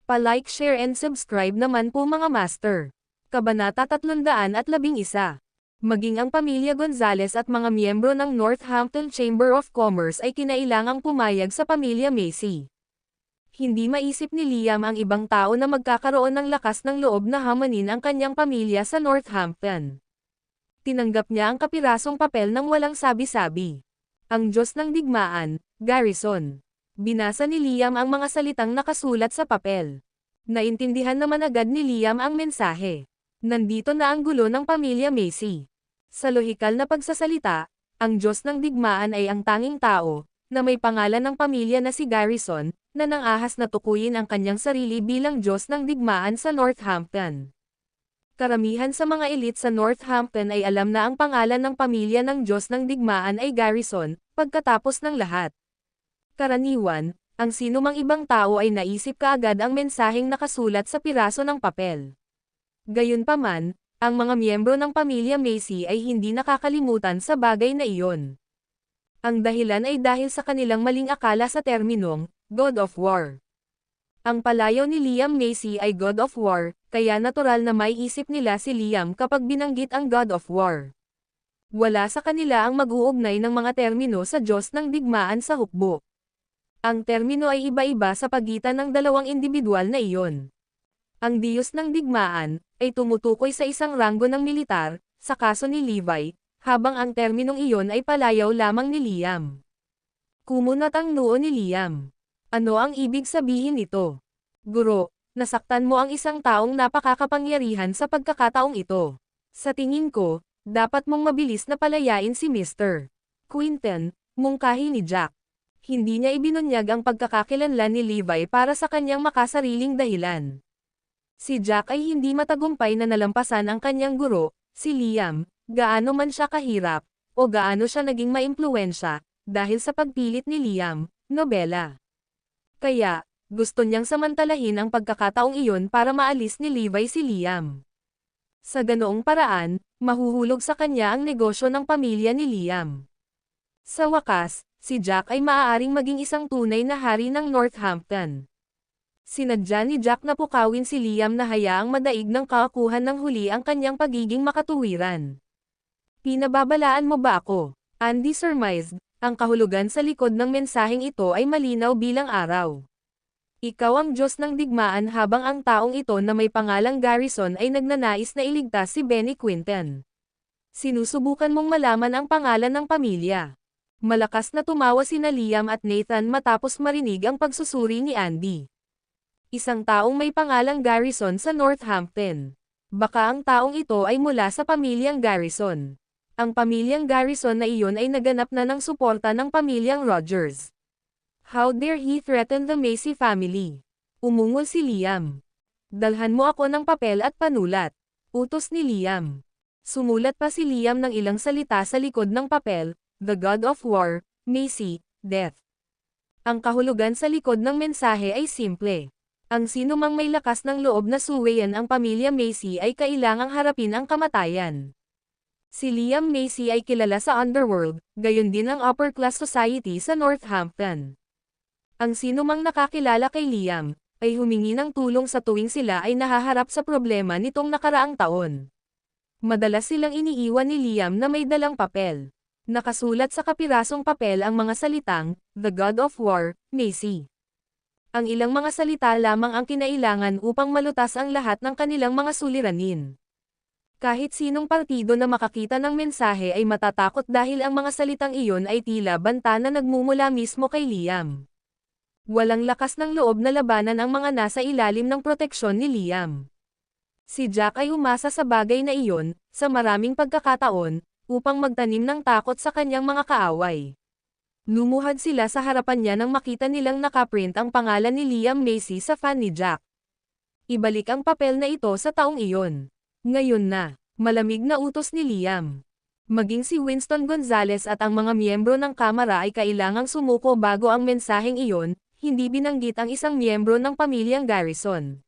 Pa-like, share and subscribe naman po mga master. Kabanata 311. Maging ang pamilya Gonzales at mga miyembro ng Northampton Chamber of Commerce ay kinailangang pumayag sa pamilya Macy. Hindi maisip ni Liam ang ibang tao na magkakaroon ng lakas ng loob na hamanin ang kanyang pamilya sa Northampton. Tinanggap niya ang kapirasong papel nang walang sabi-sabi. Ang Diyos ng Digmaan, Garrison. Binasa ni Liam ang mga salitang nakasulat sa papel. Naintindihan naman agad ni Liam ang mensahe. Nandito na ang gulo ng pamilya Macy. Sa lohikal na pagsasalita, ang Diyos ng Digmaan ay ang tanging tao, na may pangalan ng pamilya na si Garrison, na nangahas na tukuyin ang kanyang sarili bilang Diyos ng Digmaan sa Northampton. Karamihan sa mga elite sa Northampton ay alam na ang pangalan ng pamilya ng Diyos ng Digmaan ay Garrison, pagkatapos ng lahat. Karaniwan, ang sinumang ibang tao ay naisip kaagad ang mensaheng nakasulat sa piraso ng papel. Gayunpaman, ang mga miyembro ng pamilya Macy ay hindi nakakalimutan sa bagay na iyon. Ang dahilan ay dahil sa kanilang maling akala sa terminong, God of War. Ang palayaw ni Liam Macy ay God of War, kaya natural na may isip nila si Liam kapag binanggit ang God of War. Wala sa kanila ang mag-uugnay ng mga termino sa Diyos ng Digmaan sa hukbo. Ang termino ay iba-iba sa pagitan ng dalawang individual na iyon. Ang Diyos ng Digmaan ay tumutukoy sa isang ranggo ng militar, sa kaso ni Levi, habang ang terminong iyon ay palayaw lamang ni Liam. Kumunat ang noo ni Liam. Ano ang ibig sabihin nito? Guro, nasaktan mo ang isang taong napakakapangyarihan sa pagkakataong ito. Sa tingin ko, dapat mong mabilis na palayain si Mr. Quinton, mungkahi ni Jack. Hindi niya ibinunyag ang pagkakakilanlan ni Levi para sa kanyang makasariling dahilan. Si Jack ay hindi matagumpay na nalampasan ang kanyang guro, si Liam, gaano man siya kahirap, o gaano siya naging maimpluwensya, dahil sa pagpilit ni Liam, nobela. Kaya, gusto niyang samantalahin ang pagkakataong iyon para maalis ni Levi si Liam. Sa ganoong paraan, mahuhulog sa kanya ang negosyo ng pamilya ni Liam. Sa wakas, si Jack ay maaaring maging isang tunay na hari ng Northampton. Sinadya ni Jack na pukawin si Liam na hayaang madaig ng kakuhan ng huli ang kanyang pagiging makatuwiran. Pinababalaan mo ba ako? Andy surmised, ang kahulugan sa likod ng mensaheng ito ay malinaw bilang araw. Ikaw ang Diyos ng Digmaan habang ang taong ito na may pangalang Garrison ay nagnanais na iligtas si Benny Quinton. Sinusubukan mong malaman ang pangalan ng pamilya. Malakas na tumawa sina Liam at Nathan matapos marinig ang pagsusuri ni Andy. Isang taong may pangalang Garrison sa Northampton. Baka ang taong ito ay mula sa pamilyang Garrison. Ang pamilyang Garrison na iyon ay naganap na ng suporta ng pamilyang Rogers. How dare he threaten the Macy family? Umungol si Liam. Dalhan mo ako ng papel at panulat. Utos ni Liam. Sumulat pa si Liam ng ilang salita sa likod ng papel, The God of War, Macy, Death. Ang kahulugan sa likod ng mensahe ay simple. Ang sinumang may lakas ng loob na suwayan ang pamilya Macy ay kailangang harapin ang kamatayan. Si Liam Macy ay kilala sa underworld, gayon din ang upper-class society sa Northampton. Ang sinumang nakakilala kay Liam, ay humingi ng tulong sa tuwing sila ay nahaharap sa problema nitong nakaraang taon. Madalas silang iniiwan ni Liam na may dalang papel. Nakasulat sa kapirasong papel ang mga salitang, The God of War, Macy. Ang ilang mga salita lamang ang kinailangan upang malutas ang lahat ng kanilang mga suliranin. Kahit sinong partido na makakita ng mensahe ay matatakot dahil ang mga salitang iyon ay tila banta na nagmumula mismo kay Liam. Walang lakas ng loob na labanan ang mga nasa ilalim ng proteksyon ni Liam. Si Jack ay umasa sa bagay na iyon, sa maraming pagkakataon, upang magtanim ng takot sa kanyang mga kaaway. Lumuhad sila sa harapan niya nang makita nilang nakaprint ang pangalan ni Liam Macy sa fan ni Jack. Ibalik ang papel na ito sa taong iyon. Ngayon na, malamig na utos ni Liam. Maging si Winston Gonzales at ang mga miyembro ng kamara ay kailangang sumuko bago ang mensaheng iyon, hindi binanggit ang isang miyembro ng pamilyang Garrison.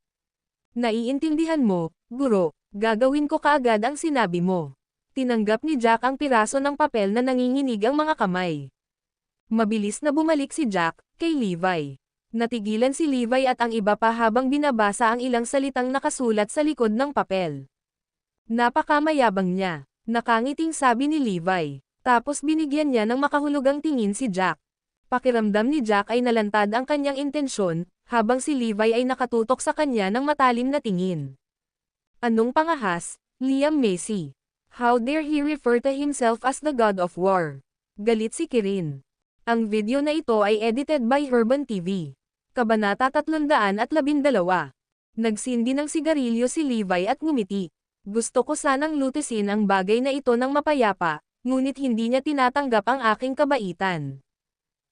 Naiintindihan mo, guro, gagawin ko kaagad ang sinabi mo. Tinanggap ni Jack ang piraso ng papel na nanginginig ang mga kamay. Mabilis na bumalik si Jack, kay Levi. Natigilan si Levi at ang iba pa habang binabasa ang ilang salitang nakasulat sa likod ng papel. Napakamayabang niya, nakangiting sabi ni Levi. Tapos binigyan niya ng makahulugang tingin si Jack. Pakiramdam ni Jack ay nalantad ang kanyang intensyon, habang si Levi ay nakatutok sa kanya ng matalim na tingin. Anong pangahas, Liam Macy? How dare he refer to himself as the God of War? Galit si Kirin. Ang video na ito ay edited by Herban TV. Kabanata 312. Nagsindi ng sigarilyo si Levi at ngumiti. Gusto ko sanang lutusin ang bagay na ito ng mapayapa, ngunit hindi niya tinatanggap ang aking kabaitan.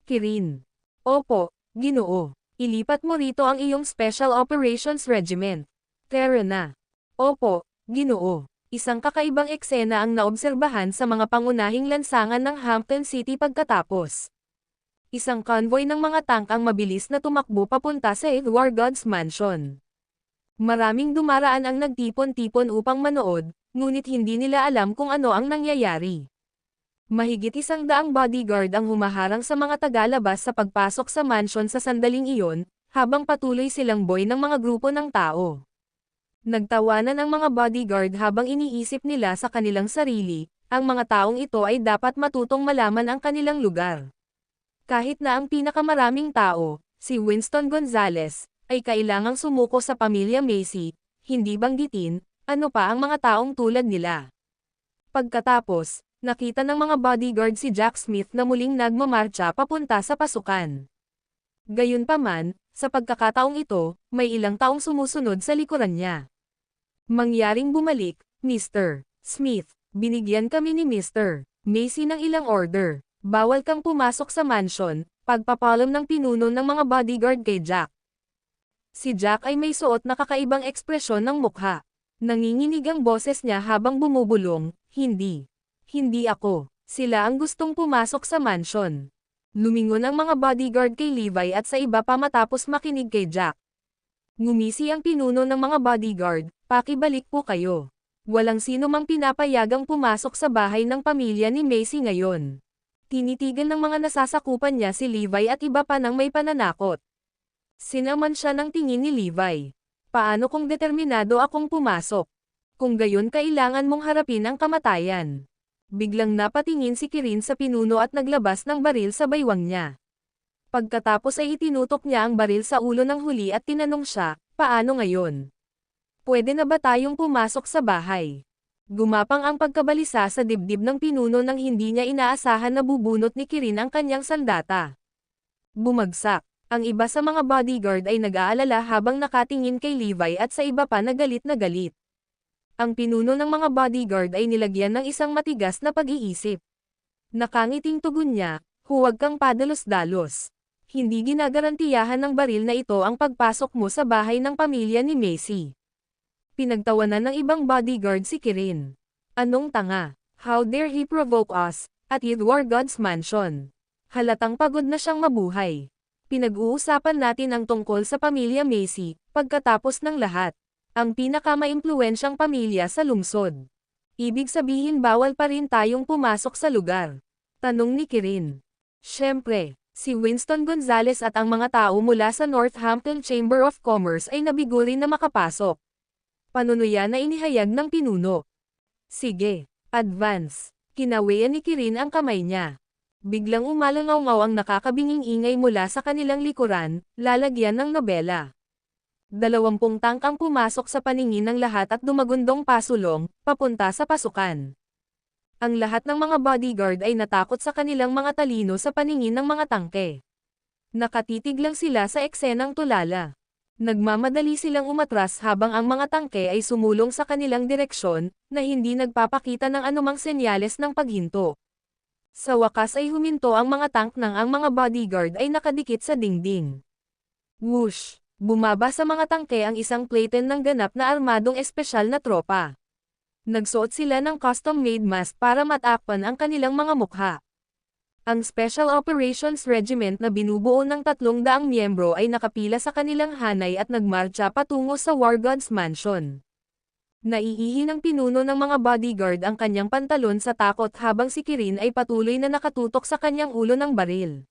Kirin. Opo, Ginoo. Ilipat mo rito ang iyong Special Operations Regiment. Tara na. Opo, Ginoo. Isang kakaibang eksena ang naobserbahan sa mga pangunahing lansangan ng Hampton City pagkatapos. Isang convoy ng mga tank ang mabilis na tumakbo papunta sa Edward God's mansion. Maraming dumaraan ang nagtipon-tipon upang manood, ngunit hindi nila alam kung ano ang nangyayari. Mahigit 100 bodyguard ang humaharang sa mga tagalabas sa pagpasok sa mansion sa sandaling iyon, habang patuloy silang boy ng mga grupo ng tao. Nagtawanan ang mga bodyguard habang iniisip nila sa kanilang sarili, ang mga taong ito ay dapat matutong malaman ang kanilang lugar. Kahit na ang pinakamaraming tao, si Winston Gonzales, ay kailangang sumuko sa pamilya Macy, hindi banggitin, ano pa ang mga taong tulad nila. Pagkatapos, nakita ng mga bodyguard si Jack Smith na muling nagmamarcha papunta sa pasukan. Gayunpaman, sa pagkakataong ito, may ilang taong sumusunod sa likuran niya. Mangyaring bumalik, Mr. Smith, binigyan kami ni Mr. Macy ng ilang order. Bawal kang pumasok sa mansion, pagpapaalam ng pinuno ng mga bodyguard kay Jack. Si Jack ay may suot na kakaibang ekspresyon ng mukha. Nanginginig ang boses niya habang bumubulong, hindi. Hindi ako. Sila ang gustong pumasok sa mansion. Lumingon ang mga bodyguard kay Levi at sa iba pa matapos makinig kay Jack. Ngumisi ang pinuno ng mga bodyguard, pakibalik po kayo. Walang sino mang pinapayagang pumasok sa bahay ng pamilya ni Macy ngayon. Tinitigan ng mga nasasakupan niya si Levi at iba pa nang may pananakot. Sinaman siya ng tingin ni Levi. Paano kung determinado akong pumasok? Kung gayon kailangan mong harapin ang kamatayan. Biglang napatingin si Kirin sa pinuno at naglabas ng baril sa baywang niya. Pagkatapos ay itinutok niya ang baril sa ulo ng huli at tinanong siya, paano ngayon? Pwede na ba tayong pumasok sa bahay? Gumapang ang pagkabalisa sa dibdib ng pinuno nang hindi niya inaasahan na bubunot ni Kirin ang kanyang sandata. Bumagsak. Ang iba sa mga bodyguard ay nag-aalala habang nakatingin kay Levi at sa iba pa na galit na galit. Ang pinuno ng mga bodyguard ay nilagyan ng isang matigas na pag-iisip. Nakangiting tugon niya, huwag kang padalos-dalos. Hindi ginagarantiyahan ng baril na ito ang pagpasok mo sa bahay ng pamilya ni Macy. Pinagtawanan ng ibang bodyguard si Kirin. Anong tanga? How dare he provoke us, at Edward God's mansion? Halatang pagod na siyang mabuhay. Pinag-uusapan natin ang tungkol sa pamilya Macy, pagkatapos ng lahat. Ang pinakamaimpluwensyang pamilya sa lungsod. Ibig sabihin bawal pa rin tayong pumasok sa lugar? Tanong ni Kirin. Siyempre, si Winston Gonzales at ang mga tao mula sa Northampton Chamber of Commerce ay nabigo rin na makapasok. Panunuya na inihayag ng pinuno. Sige, advance. Kinawian ni Kirin ang kamay niya. Biglang umalangaw-ngaw ang nakakabinging ingay mula sa kanilang likuran, lalagyan ng nobela. 20 tank ang pumasok sa paningin ng lahat at dumagundong pasulong, papunta sa pasukan. Ang lahat ng mga bodyguard ay natakot sa kanilang mga talino sa paningin ng mga tangke. Nakatitig lang sila sa eksenang tulala. Nagmamadali silang umatras habang ang mga tangke ay sumulong sa kanilang direksyon, na hindi nagpapakita ng anumang senyales ng paghinto. Sa wakas ay huminto ang mga tank nang ang mga bodyguard ay nakadikit sa dingding. Whoosh! Bumaba sa mga tangke ang isang platoon ng ganap na armadong espesyal na tropa. Nagsuot sila ng custom-made mask para matakpan ang kanilang mga mukha. Ang Special Operations Regiment na binubuo ng 300 miyembro ay nakapila sa kanilang hanay at nagmarcha patungo sa War God's mansion. Naiihi ng pinuno ng mga bodyguard ang kanyang pantalon sa takot habang si Kirin ay patuloy na nakatutok sa kanyang ulo ng baril.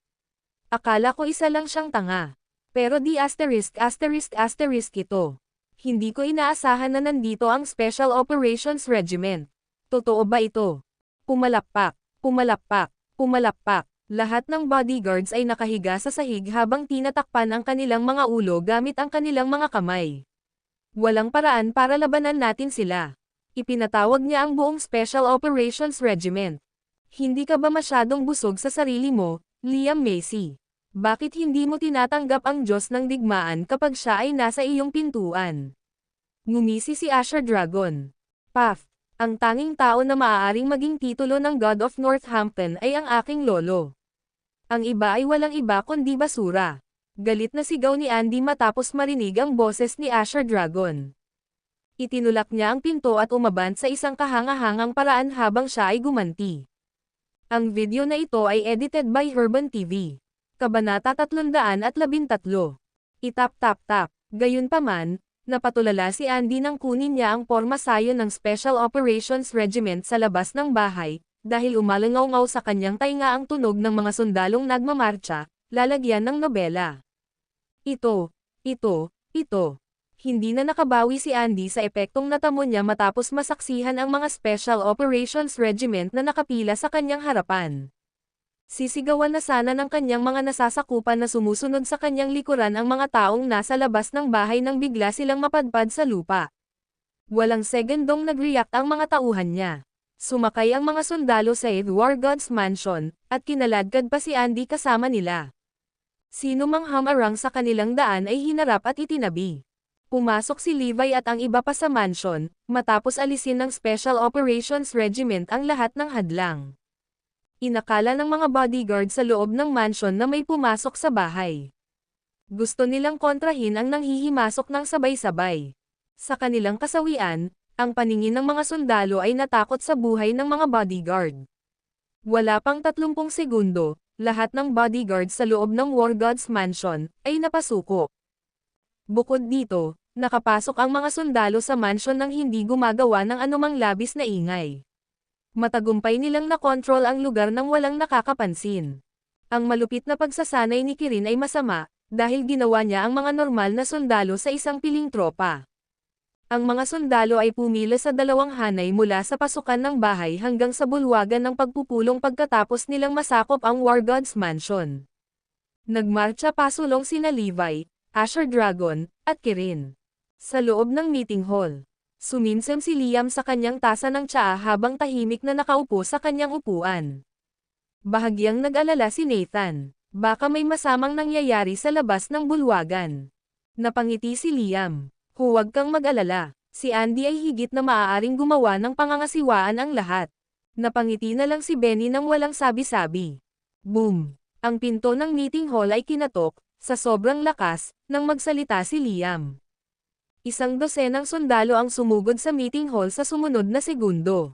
Akala ko isa lang siyang tanga. Pero di **** ito. Hindi ko inaasahan na nandito ang Special Operations Regiment. Totoo ba ito? Pumalakpak, pumalakpak, pumalakpak. Lahat ng bodyguards ay nakahiga sa sahig habang tinatakpan ang kanilang mga ulo gamit ang kanilang mga kamay. Walang paraan para labanan natin sila. Ipinatawag niya ang buong Special Operations Regiment. Hindi ka ba masyadong busog sa sarili mo, Liam Macy? Bakit hindi mo tinatanggap ang Diyos ng digmaan kapag siya ay nasa iyong pintuan? Ngumisi si Asher Dragon. Puff, ang tanging tao na maaaring maging titulo ng God of Northampton ay ang aking lolo. Ang iba ay walang iba kundi basura. Galit na sigaw ni Andy matapos marinig ang boses ni Asher Dragon. Itinulak niya ang pinto at umabant sa isang kahanga-hangang paraan habang siya ay gumanti. Ang video na ito ay edited by Herban TV. Kabanata 313. Itap-tap-tap. Gayunpaman, napatulala si Andy nang kunin niya ang porma sayon ng Special Operations Regiment sa labas ng bahay, dahil umalangaw-ngaw sa kanyang tainga ang tunog ng mga sundalong nagmamarcha, lalagyan ng nobela. Ito. Hindi na nakabawi si Andy sa epektong natamo niya matapos masaksihan ang mga Special Operations Regiment na nakapila sa kanyang harapan. Sisigawan na sana ng kanyang mga nasasakupan na sumusunod sa kanyang likuran ang mga taong nasa labas ng bahay nang bigla silang mapadpad sa lupa. Walang segundong nag-react ang mga tauhan niya. Sumakay ang mga sundalo sa War God's Mansion, at kinaladkad pa si Andy kasama nila. Sino mang hamarang sa kanilang daan ay hinarap at itinabi. Pumasok si Levi at ang iba pa sa mansion, matapos alisin ng Special Operations Regiment ang lahat ng hadlang. Inakala ng mga bodyguard sa loob ng mansion na may pumasok sa bahay. Gusto nilang kontrahin ang nanghihimasok ng sabay-sabay. Sa kanilang kasawian, ang paningin ng mga sundalo ay natakot sa buhay ng mga bodyguard. Wala pang 30 segundo, lahat ng bodyguard sa loob ng War God's Mansion ay napasuko. Bukod dito, nakapasok ang mga sundalo sa mansion nang hindi gumagawa ng anumang labis na ingay. Matagumpay nilang nakontrol ang lugar nang walang nakakapansin. Ang malupit na pagsasanay ni Kirin ay masama, dahil ginawa niya ang mga normal na sundalo sa isang piling tropa. Ang mga sundalo ay pumila sa dalawang hanay mula sa pasukan ng bahay hanggang sa bulwagan ng pagpupulong pagkatapos nilang masakop ang War God's Mansion. Nagmarcha pasulong sina Levi, Asher Dragon, at Kirin. Sa loob ng meeting hall, suminsem si Liam sa kanyang tasa ng tsaa habang tahimik na nakaupo sa kanyang upuan. Bahagyang nag-alala si Nathan, baka may masamang nangyayari sa labas ng bulwagan. Napangiti si Liam. Huwag kang mag-alala, si Andy ay higit na maaaring gumawa ng pangangasiwaan ang lahat. Napangiti na lang si Benny nang walang sabi-sabi. Boom! Ang pinto ng meeting hall ay kinatok, sa sobrang lakas, nang magsalita si Liam. Isang dosenang sundalo ang sumugod sa meeting hall sa sumunod na segundo.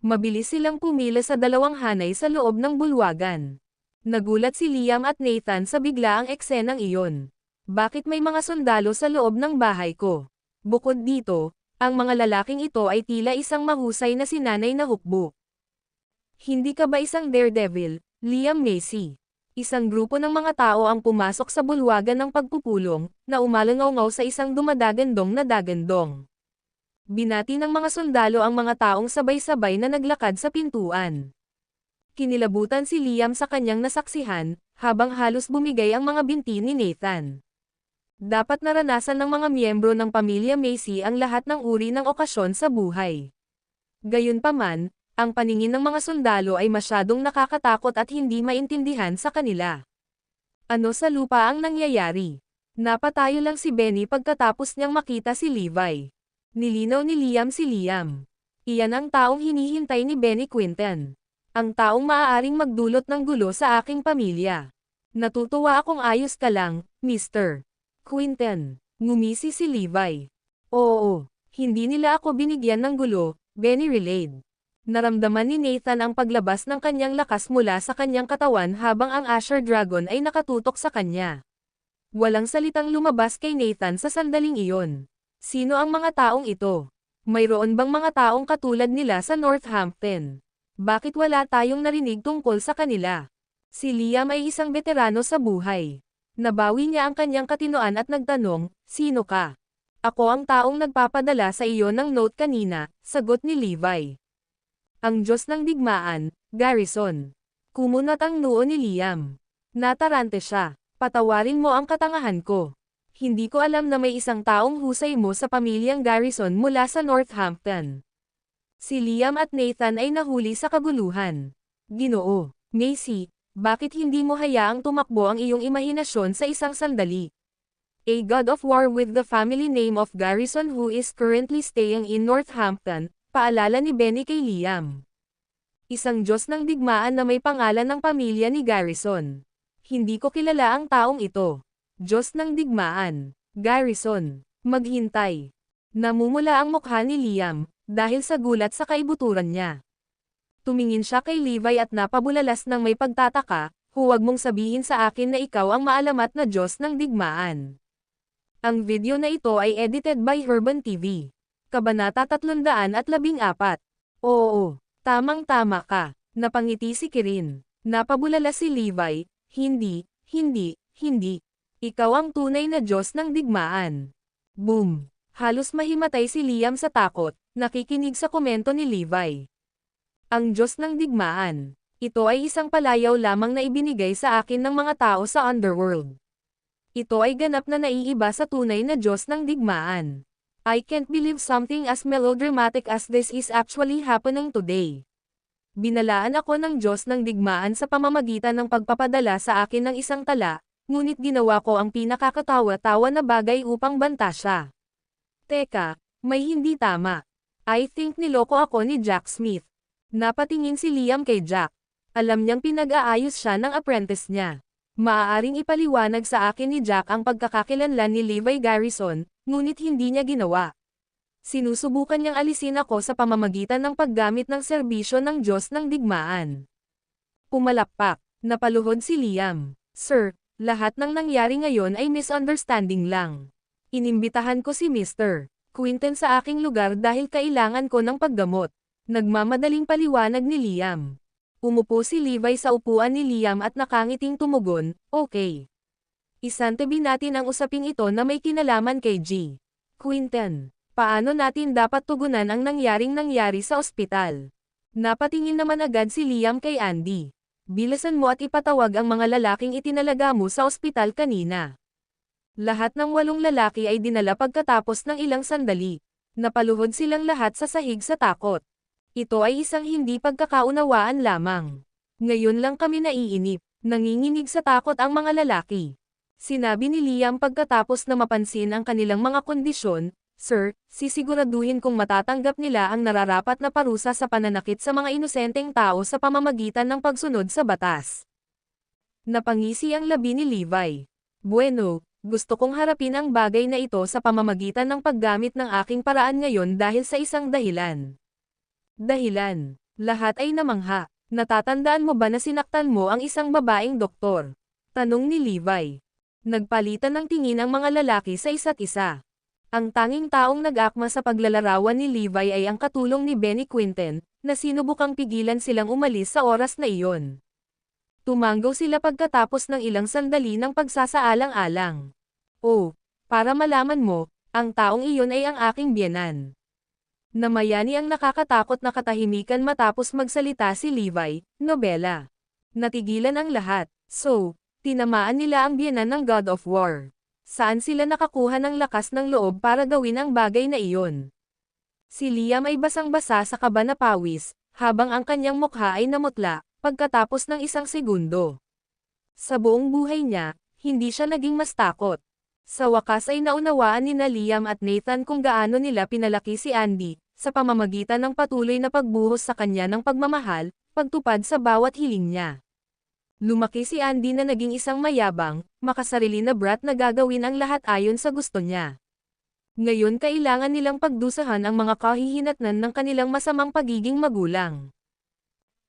Mabilis silang pumila sa dalawang hanay sa loob ng bulwagan. Nagulat si Liam at Nathan sa biglaang eksenang iyon. Bakit may mga sundalo sa loob ng bahay ko? Bukod dito, ang mga lalaking ito ay tila isang mahusay na sinanay na hukbo. Hindi ka ba isang daredevil, Liam Macy? Isang grupo ng mga tao ang pumasok sa bulwagan ng pagpupulong, na umalangaw-ngaw sa isang dumadagandong na dagandong. Binati ng mga sundalo ang mga taong sabay-sabay na naglakad sa pintuan. Kinilabutan si Liam sa kanyang nasaksihan, habang halos bumigay ang mga binti ni Nathan. Dapat naranasan ng mga miyembro ng pamilya Macy ang lahat ng uri ng okasyon sa buhay. Gayunpaman, ang paningin ng mga sundalo ay masyadong nakakatakot at hindi maintindihan sa kanila. Ano sa lupa ang nangyayari? Napatayo lang si Benny pagkatapos niyang makita si Levi. Nilinaw ni Liam si Liam. Iyan ang taong hinihintay ni Benny Quinton. Ang taong maaaring magdulot ng gulo sa aking pamilya. Natutuwa akong ayos ka lang, Mr. Quinton. Ngumisi si Levi. Oo, hindi nila ako binigyan ng gulo, Benny relayed. Naramdaman ni Nathan ang paglabas ng kanyang lakas mula sa kanyang katawan habang ang Asher Dragon ay nakatutok sa kanya. Walang salitang lumabas kay Nathan sa sandaling iyon. Sino ang mga taong ito? Mayroon bang mga taong katulad nila sa Northampton? Bakit wala tayong narinig tungkol sa kanila? Si Liam ay isang veterano sa buhay. Nabawi niya ang kanyang katinoan at nagtanong, "Sino ka?" "Ako ang taong nagpapadala sa iyo ng note kanina," sagot ni Levi. "Ang Diyos ng digmaan, Garrison." Kumunat ang noo ni Liam. Natarante siya. "Patawarin mo ang katangahan ko. Hindi ko alam na may isang taong husay mo sa pamilyang Garrison mula sa Northampton." Si Liam at Nathan ay nahuli sa kaguluhan. "Ginoo, Macy, bakit hindi mo hayaang tumakbo ang iyong imahinasyon sa isang sandali? A god of war with the family name of Garrison who is currently staying in Northampton," paalala ni Benny kay Liam. "Isang Diyos ng digmaan na may pangalan ng pamilya ni Garrison. Hindi ko kilala ang taong ito. Diyos ng digmaan, Garrison, maghintay." Namumula ang mukha ni Liam, dahil sa gulat sa kaibuturan niya. Tumingin siya kay Levi at napabulalas ng may pagtataka, "Huwag mong sabihin sa akin na ikaw ang maalamat na Diyos ng digmaan." Ang video na ito ay edited by Herban TV. Kabanata 314. "Oo, tamang-tama ka." Napangiti si Kirin. Napabulala si Levi, "Hindi, hindi, hindi. Ikaw ang tunay na Diyos ng digmaan." Boom! Halos mahimatay si Liam sa takot, nakikinig sa komento ni Levi. "Ang Diyos ng digmaan. Ito ay isang palayaw lamang na ibinigay sa akin ng mga tao sa underworld. Ito ay ganap na naiiba sa tunay na Diyos ng digmaan. I can't believe something as melodramatic as this is actually happening today. Binalaan ako ng Diyos ng digmaan sa pamamagitan ng pagpapadala sa akin ng isang tala, ngunit ginawa ko ang pinakakatawa-tawa na bagay upang banta siya. Teka, may hindi tama. I think niloko ako ni Jack Smith." Napatingin si Liam kay Jack. Alam niyang pinag-aayos siya ng apprentice niya. Maaaring ipaliwanag sa akin ni Jack ang pagkakakilanlan ni Levi Garrison, ngunit hindi niya ginawa. Sinusubukan niyang alisin ako sa pamamagitan ng paggamit ng serbisyo ng Diyos ng digmaan. Pumalakpak. Napaluhod si Liam. "Sir, lahat ng nangyari ngayon ay misunderstanding lang. Inimbitahan ko si Mr. Quinton sa aking lugar dahil kailangan ko ng paggamot." Nagmamadaling paliwanag ni Liam. Umupo si Levi sa upuan ni Liam at nakangiting tumugon, "Okay. Isantabi natin ang usaping ito na may kinalaman kay G. Quinton. Paano natin dapat tugunan ang nangyari sa ospital?" Napatingin naman agad si Liam kay Andy. "Bilasan mo at ipatawag ang mga lalaking itinalaga mo sa ospital kanina." Lahat ng 8 lalaki ay dinala pagkatapos ng ilang sandali. Napaluhod silang lahat sa sahig sa takot. Ito ay isang hindi pagkakaunawaan lamang. "Ngayon lang kami naiinip." Nanginginig sa takot ang mga lalaki. Sinabi ni Liam pagkatapos na mapansin ang kanilang mga kondisyon, "Sir, sisiguraduhin kong matatanggap nila ang nararapat na parusa sa pananakit sa mga inosenteng tao sa pamamagitan ng pagsunod sa batas." Napangisi ang labi ni Levi. "Bueno, gusto kong harapin ang bagay na ito sa pamamagitan ng paggamit ng aking paraan ngayon dahil sa isang dahilan." "Dahilan?" Lahat ay namangha. "Natatandaan mo ba na sinaktan mo ang isang babaeng doktor?" tanong ni Levi. Nagpalitan ng tingin ang mga lalaki sa isa't isa. Ang tanging taong nag-akma sa paglalarawan ni Levi ay ang katulong ni Benny Quinton, na sinubukang pigilan silang umalis sa oras na iyon. Tumanggaw sila pagkatapos ng ilang sandali ng pagsasaalang-alang. "Oh, para malaman mo, ang taong iyon ay ang aking biyenan." Namayani ang nakakatakot na katahimikan matapos magsalita si Levi, nobela. Natigilan ang lahat. "So, tinamaan nila ang biyenan ng God of War. Saan sila nakakuha ng lakas ng loob para gawin ang bagay na iyon?" Si Liam ay basang-basa sa kaba na pawis, habang ang kanyang mukha ay namutla, pagkatapos ng isang segundo. Sa buong buhay niya, hindi siya naging mas takot. Sa wakas ay naunawaan ni Liam at Nathan kung gaano nila pinalaki si Andy, sa pamamagitan ng patuloy na pagbuhos sa kanya ng pagmamahal, pagtupad sa bawat hiling niya. Lumaki si Andy na naging isang mayabang, makasarili na brat na gagawin ang lahat ayon sa gusto niya. Ngayon kailangan nilang pagdusahan ang mga kahihinatnan ng kanilang masamang pagiging magulang.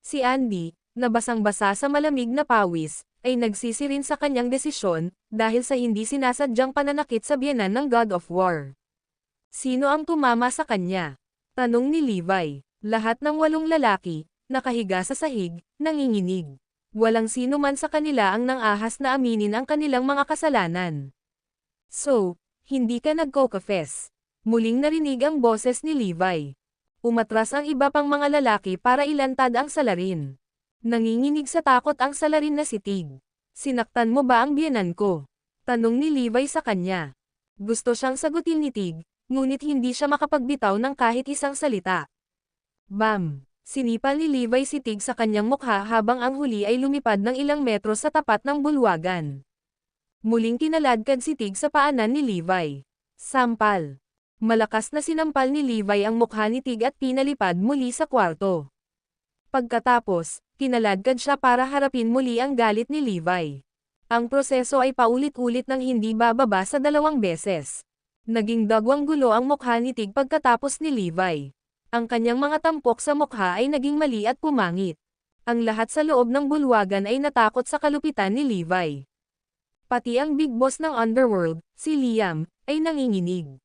Si Andy, na basang-basa sa malamig na pawis, ay nagsisi rin sa kanyang desisyon, dahil sa hindi sinasadyang pananakit sa biyenan ng God of War. "Sino ang tumama sa kanya?" tanong ni Levi. Lahat ng 8 lalaki, nakahiga sa sahig, nanginginig. Walang sino man sa kanila ang nang-ahas na aminin ang kanilang mga kasalanan. So, hindi ka nagko-confess. Muling narinig ang boses ni Levi. Umatras ang iba pang mga lalaki para ilantad ang salarin. Nanginginig sa takot ang salarin na si Tig. Sinaktan mo ba ang biyenan ko? Tanong ni Levi sa kanya. Gusto siyang sagutin ni Tig, ngunit hindi siya makapagbitaw ng kahit isang salita. Bam! Sinipal ni Levi si Tig sa kanyang mukha habang ang huli ay lumipad ng ilang metro sa tapat ng bulwagan. Muling kinaladkad si Tig sa paanan ni Levi. Sampal. Malakas na sinampal ni Levi ang mukha ni Tig at pinalipad muli sa kwarto. Pagkatapos, kinaladkad siya para harapin muli ang galit ni Levi. Ang proseso ay paulit-ulit ng hindi bababa sa 2 beses. Naging dagwang gulo ang mukha ni Tig pagkatapos ni Levi. Ang kanyang mga tampok sa mukha ay naging mali at pumangit. Ang lahat sa loob ng bulwagan ay natakot sa kalupitan ni Levi. Pati ang big boss ng underworld, si Liam, ay nanginginig.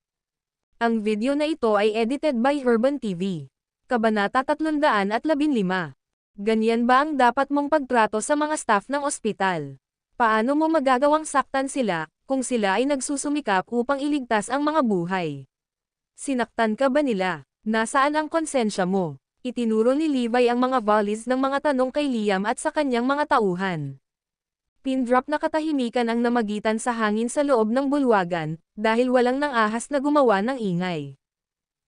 Ang video na ito ay edited by Herban TV. Kabanata 315. Ganyan ba ang dapat mong pagtrato sa mga staff ng ospital? Paano mo magagawang saktan sila, kung sila ay nagsusumikap upang iligtas ang mga buhay? Sinaktan ka ba nila? Nasaan ang konsensya mo? Itinuro ni Levi ang mga volleys ng mga tanong kay Liam at sa kanyang mga tauhan. Pin-drop na katahimikan ang namagitan sa hangin sa loob ng bulwagan, dahil walang nang-ahas na gumawa ng ingay.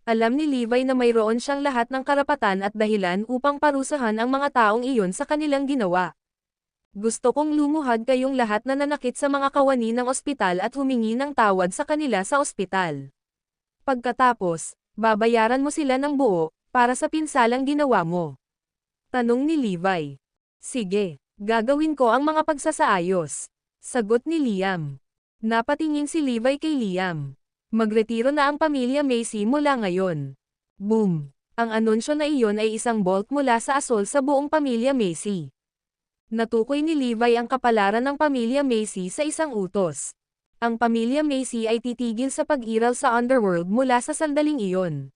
Alam ni Levi na mayroon siyang lahat ng karapatan at dahilan upang parusahan ang mga taong iyon sa kanilang ginawa. Gusto kong lumuhad kayong lahat na nanakit sa mga kawani ng ospital at humingi ng tawad sa kanila sa ospital. Pagkatapos, babayaran mo sila ng buo, para sa pinsalang ginawa mo. Tanong ni Levi. Sige, gagawin ko ang mga pagsasaayos. Sagot ni Liam. Napatingin si Levi kay Liam. Magretiro na ang pamilya Macy mula ngayon. Boom! Ang anunsyo na iyon ay isang bolt mula sa asol sa buong pamilya Macy. Natukoy ni Levi ang kapalaran ng pamilya Macy sa isang utos. Ang pamilya Macy ay titigil sa pag-iral sa underworld mula sa sandaling iyon.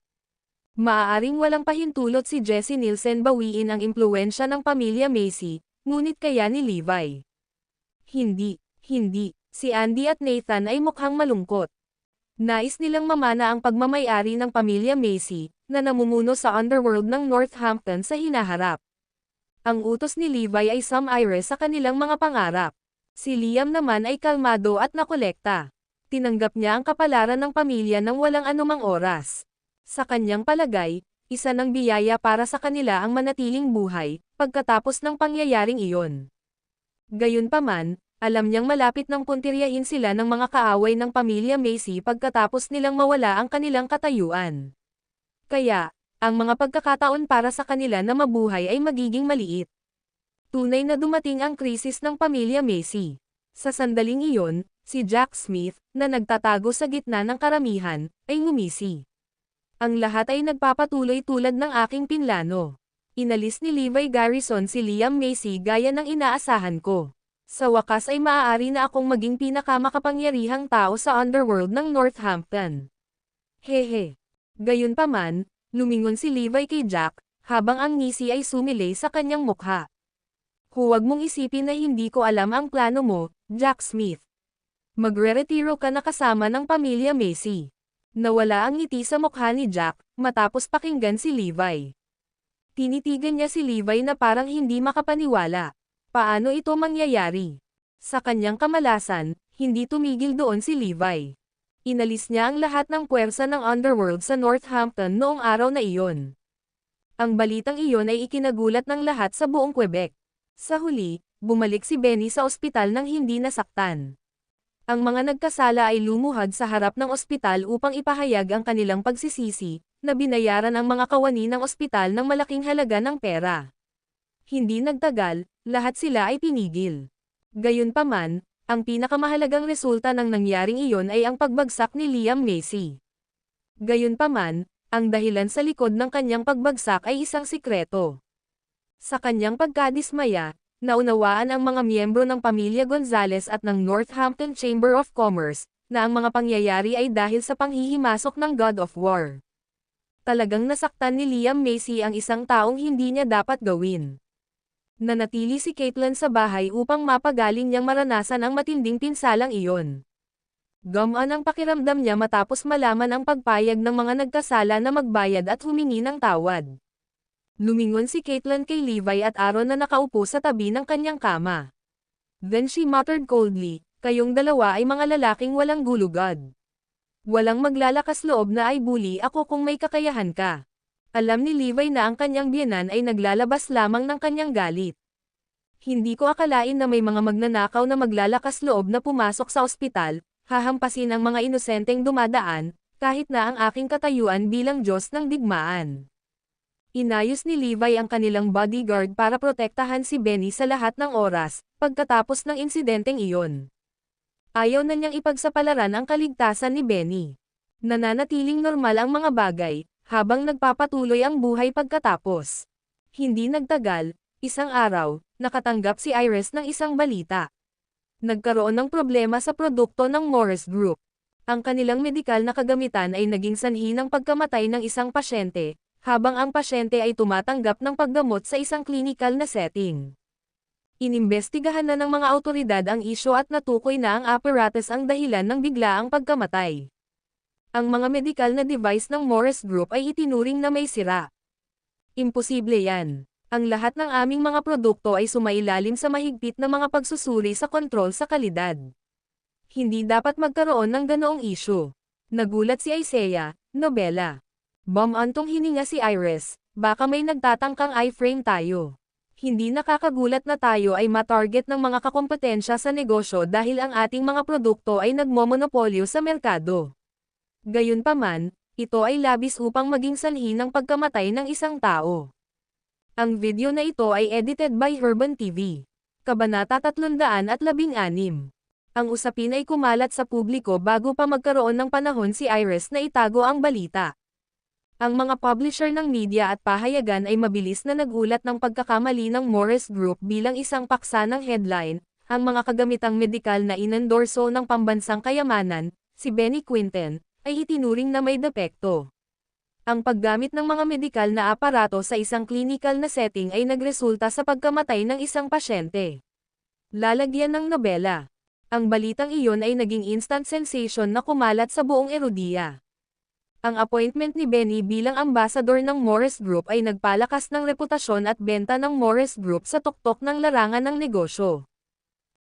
Maaaring walang pahintulot si Jesse Nielsen bawiin ang impluwensya ng pamilya Macy, ngunit kaya ni Levi. Hindi. Si Andy at Nathan ay mukhang malungkot. Nais nilang mamana ang pagmamay-ari ng pamilya Macy, na namumuno sa underworld ng Northampton sa hinaharap. Ang utos ni Levi ay sum-ire sa kanilang mga pangarap. Si Liam naman ay kalmado at nakolekta. Tinanggap niya ang kapalaran ng pamilya ng walang anumang oras. Sa kanyang palagay, isa ng biyaya para sa kanila ang manatiling buhay, pagkatapos ng pangyayaring iyon. Gayunpaman, alam niyang malapit nang puntiryahin sila ng mga kaaway ng pamilya Macy pagkatapos nilang mawala ang kanilang katayuan. Kaya, ang mga pagkakataon para sa kanila na mabuhay ay magiging maliit. Tunay na dumating ang krisis ng pamilya Macy. Sa sandaling iyon, si Jack Smith, na nagtatago sa gitna ng karamihan, ay ngumisi. Ang lahat ay nagpapatuloy tulad ng aking pinlano. Inalis ni Levi Garrison si Liam Macy gaya ng inaasahan ko. Sa wakas ay maaari na akong maging pinakamakapangyarihang tao sa underworld ng Northampton. Hehe. Gayunpaman, lumingon si Levi kay Jack, habang ang ngisi ay sumilay sa kanyang mukha. Huwag mong isipin na hindi ko alam ang plano mo, Jack Smith. Magre-retiro ka na kasama ng pamilya Macy. Nawala ang ngiti sa mukha ni Jack, matapos pakinggan si Levi. Tinitigan niya si Levi na parang hindi makapaniwala. Paano ito mangyayari? Sa kanyang kamalasan, hindi tumigil doon si Levi. Inalis niya ang lahat ng puwersa ng underworld sa Northampton noong araw na iyon. Ang balitang iyon ay ikinagulat ng lahat sa buong Quebec. Sa huli, bumalik si Benny sa ospital nang hindi nasaktan. Ang mga nagkasala ay lumuhad sa harap ng ospital upang ipahayag ang kanilang pagsisisi, na binayaran ang mga kawani ng ospital ng malaking halaga ng pera. Hindi nagtagal, lahat sila ay pinigil. Gayunpaman, ang pinakamahalagang resulta ng nangyaring iyon ay ang pagbagsak ni Liam Macy. Gayunpaman, ang dahilan sa likod ng kanyang pagbagsak ay isang sikreto. Sa kanyang pagkadismaya, naunawaan ang mga miyembro ng pamilya Gonzales at ng Northampton Chamber of Commerce, na ang mga pangyayari ay dahil sa panghihimasok ng God of War. Talagang nasaktan ni Liam Macy ang isang taong hindi niya dapat gawin. Nanatili si Caitlyn sa bahay upang mapagaling niyang maranasan ang matinding pinsalang iyon. Gumaan ang pakiramdam niya matapos malaman ang pagpayag ng mga nagkasala na magbayad at humingi ng tawad. Lumingon si Caitlyn kay Levi at Aaron na nakaupo sa tabi ng kanyang kama. Then she muttered coldly, "Kayong dalawa ay mga lalaking walang gulugod. Walang maglalakas loob na ay bully ako kung may kakayahan ka." Alam ni Levi na ang kanyang biyenan ay naglalabas lamang ng kanyang galit. "Hindi ko akalain na may mga magnanakaw na maglalakas loob na pumasok sa ospital, hahampasin ang mga inosenteng dumadaan, kahit na ang aking katayuan bilang Diyos ng digmaan." Inayos ni Levi ang kanilang bodyguard para protektahan si Benny sa lahat ng oras, pagkatapos ng insidenteng iyon. Ayaw na niyang ipagsapalaran ang kaligtasan ni Benny. Nananatiling normal ang mga bagay, habang nagpapatuloy ang buhay pagkatapos. Hindi nagtagal, isang araw, nakatanggap si Iris ng isang balita. Nagkaroon ng problema sa produkto ng Morris Group. Ang kanilang medikal na kagamitan ay naging sanhi ng pagkamatay ng isang pasyente, habang ang pasyente ay tumatanggap ng paggamot sa isang klinikal na setting. Inimbestigahan na ng mga awtoridad ang isyu at natukoy na ang apparatus ang dahilan ng biglaang pagkamatay. Ang mga medikal na device ng Morris Group ay itinuring na may sira. Imposible yan. Ang lahat ng aming mga produkto ay sumailalim sa mahigpit na mga pagsusuri sa kontrol sa kalidad. Hindi dapat magkaroon ng ganoong isyu. Nagulat si Isaiah, nobela. Bumantong hininga si Iris, baka may nagtatangkang iframe tayo. Hindi nakakagulat na tayo ay matarget ng mga kakompetensya sa negosyo dahil ang ating mga produkto ay nagmomonopolyo sa merkado. Gayunpaman, ito ay labis upang maging sanhi ng pagkamatay ng isang tao. Ang video na ito ay edited by Urban TV. Kabanata 316. Ang usapin ay kumalat sa publiko bago pa magkaroon ng panahon si Iris na itago ang balita. Ang mga publisher ng media at pahayagan ay mabilis na nagulat ng pagkakamali ng Morris Group bilang isang paksa ng headline, ang mga kagamitang medikal na inendorso ng pambansang kayamanan, si Benny Quinten, ay itinuring na may depekto. Ang paggamit ng mga medikal na aparato sa isang clinical na setting ay nagresulta sa pagkamatay ng isang pasyente. Lalagyan ng nobela. Ang balitang iyon ay naging instant sensation na kumalat sa buong Erodia. Ang appointment ni Benny bilang ambassador ng Morris Group ay nagpalakas ng reputasyon at benta ng Morris Group sa tuktok ng larangan ng negosyo.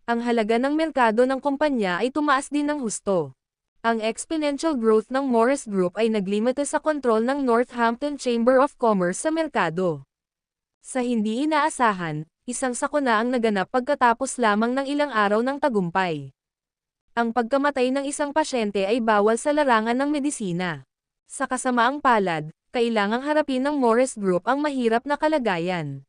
Ang halaga ng merkado ng kumpanya ay tumaas din ng husto. Ang exponential growth ng Morris Group ay naglimita sa kontrol ng Northampton Chamber of Commerce sa merkado. Sa hindi inaasahan, isang sakuna ang naganap pagkatapos lamang ng ilang araw ng tagumpay. Ang pagkamatay ng isang pasyente ay bawal sa larangan ng medisina. Sa kasamaang palad, kailangang harapin ng Morris Group ang mahirap na kalagayan.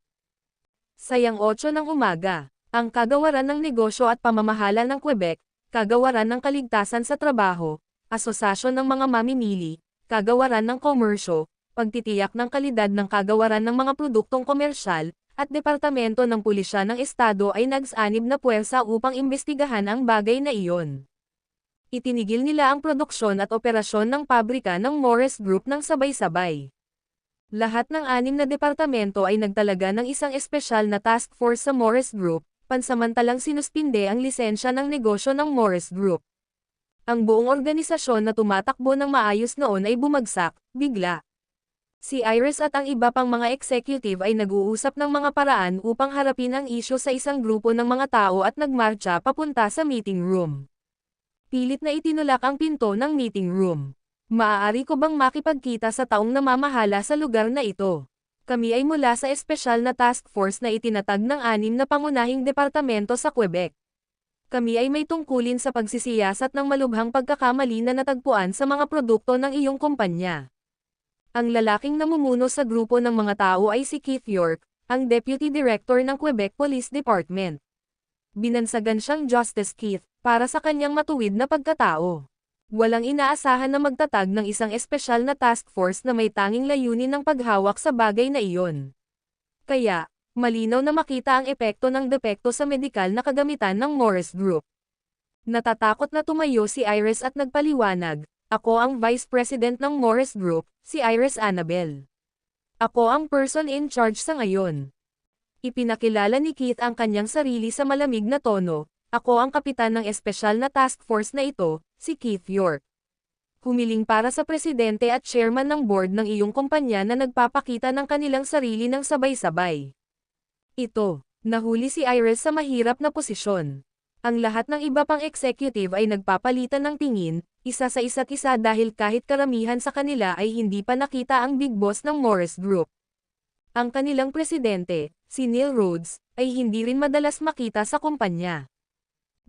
Sayang 8 ng umaga, ang Kagawaran ng Negosyo at Pamamahala ng Quebec, Kagawaran ng Kaligtasan sa Trabaho, Asosasyon ng mga Mamimili, Kagawaran ng Komersyo, Pagtitiyak ng Kalidad ng Kagawaran ng mga Produktong Komersyal, at Departamento ng Pulisya ng Estado ay nagsanib na puwersa upang imbestigahan ang bagay na iyon. Itinigil nila ang produksyon at operasyon ng pabrika ng Morris Group ng sabay-sabay. Lahat ng 6 na departamento ay nagtalaga ng isang espesyal na task force sa Morris Group, pansamantalang sinuspinde ang lisensya ng negosyo ng Morris Group. Ang buong organisasyon na tumatakbo ng maayos noon ay bumagsak, bigla. Si Iris at ang iba pang mga executive ay nag-uusap ng mga paraan upang harapin ang isyu sa isang grupo ng mga tao at nagmarcha papunta sa meeting room. Pilit na itinulak ang pinto ng meeting room. "Maaari ko bang makipagkita sa taong namamahala sa lugar na ito? Kami ay mula sa espesyal na task force na itinatag ng 6 na pangunahing departamento sa Quebec. Kami ay may tungkulin sa pagsisiyasat ng malubhang pagkakamali na natagpuan sa mga produkto ng iyong kumpanya." Ang lalaking namumuno sa grupo ng mga tao ay si Keith York, ang Deputy Director ng Quebec Police Department. Binansagan siyang Justice Keith, para sa kanyang matuwid na pagkatao. Walang inaasahan na magtatag ng isang espesyal na task force na may tanging layunin ng paghawak sa bagay na iyon. Kaya, malinaw na makita ang epekto ng depekto sa medikal na kagamitan ng Morris Group. Natatakot na tumayo si Iris at nagpaliwanag, "Ako ang Vice President ng Morris Group, si Iris Annabel. Ako ang person in charge sa ngayon. Ipinakilala ni Keith ang kanyang sarili sa malamig na tono, "Ako ang kapitan ng espesyal na task force na ito, si Keith York. Humiling para sa presidente at chairman ng board ng iyong kumpanya na nagpapakita ng kanilang sarili ng sabay-sabay." Ito, nahuli si Iris sa mahirap na posisyon. Ang lahat ng iba pang executive ay nagpapalitan ng tingin, isa sa isa't isa dahil kahit karamihan sa kanila ay hindi pa nakita ang big boss ng Morris Group. Ang kanilang presidente, si Neil Rhodes, ay hindi rin madalas makita sa kumpanya.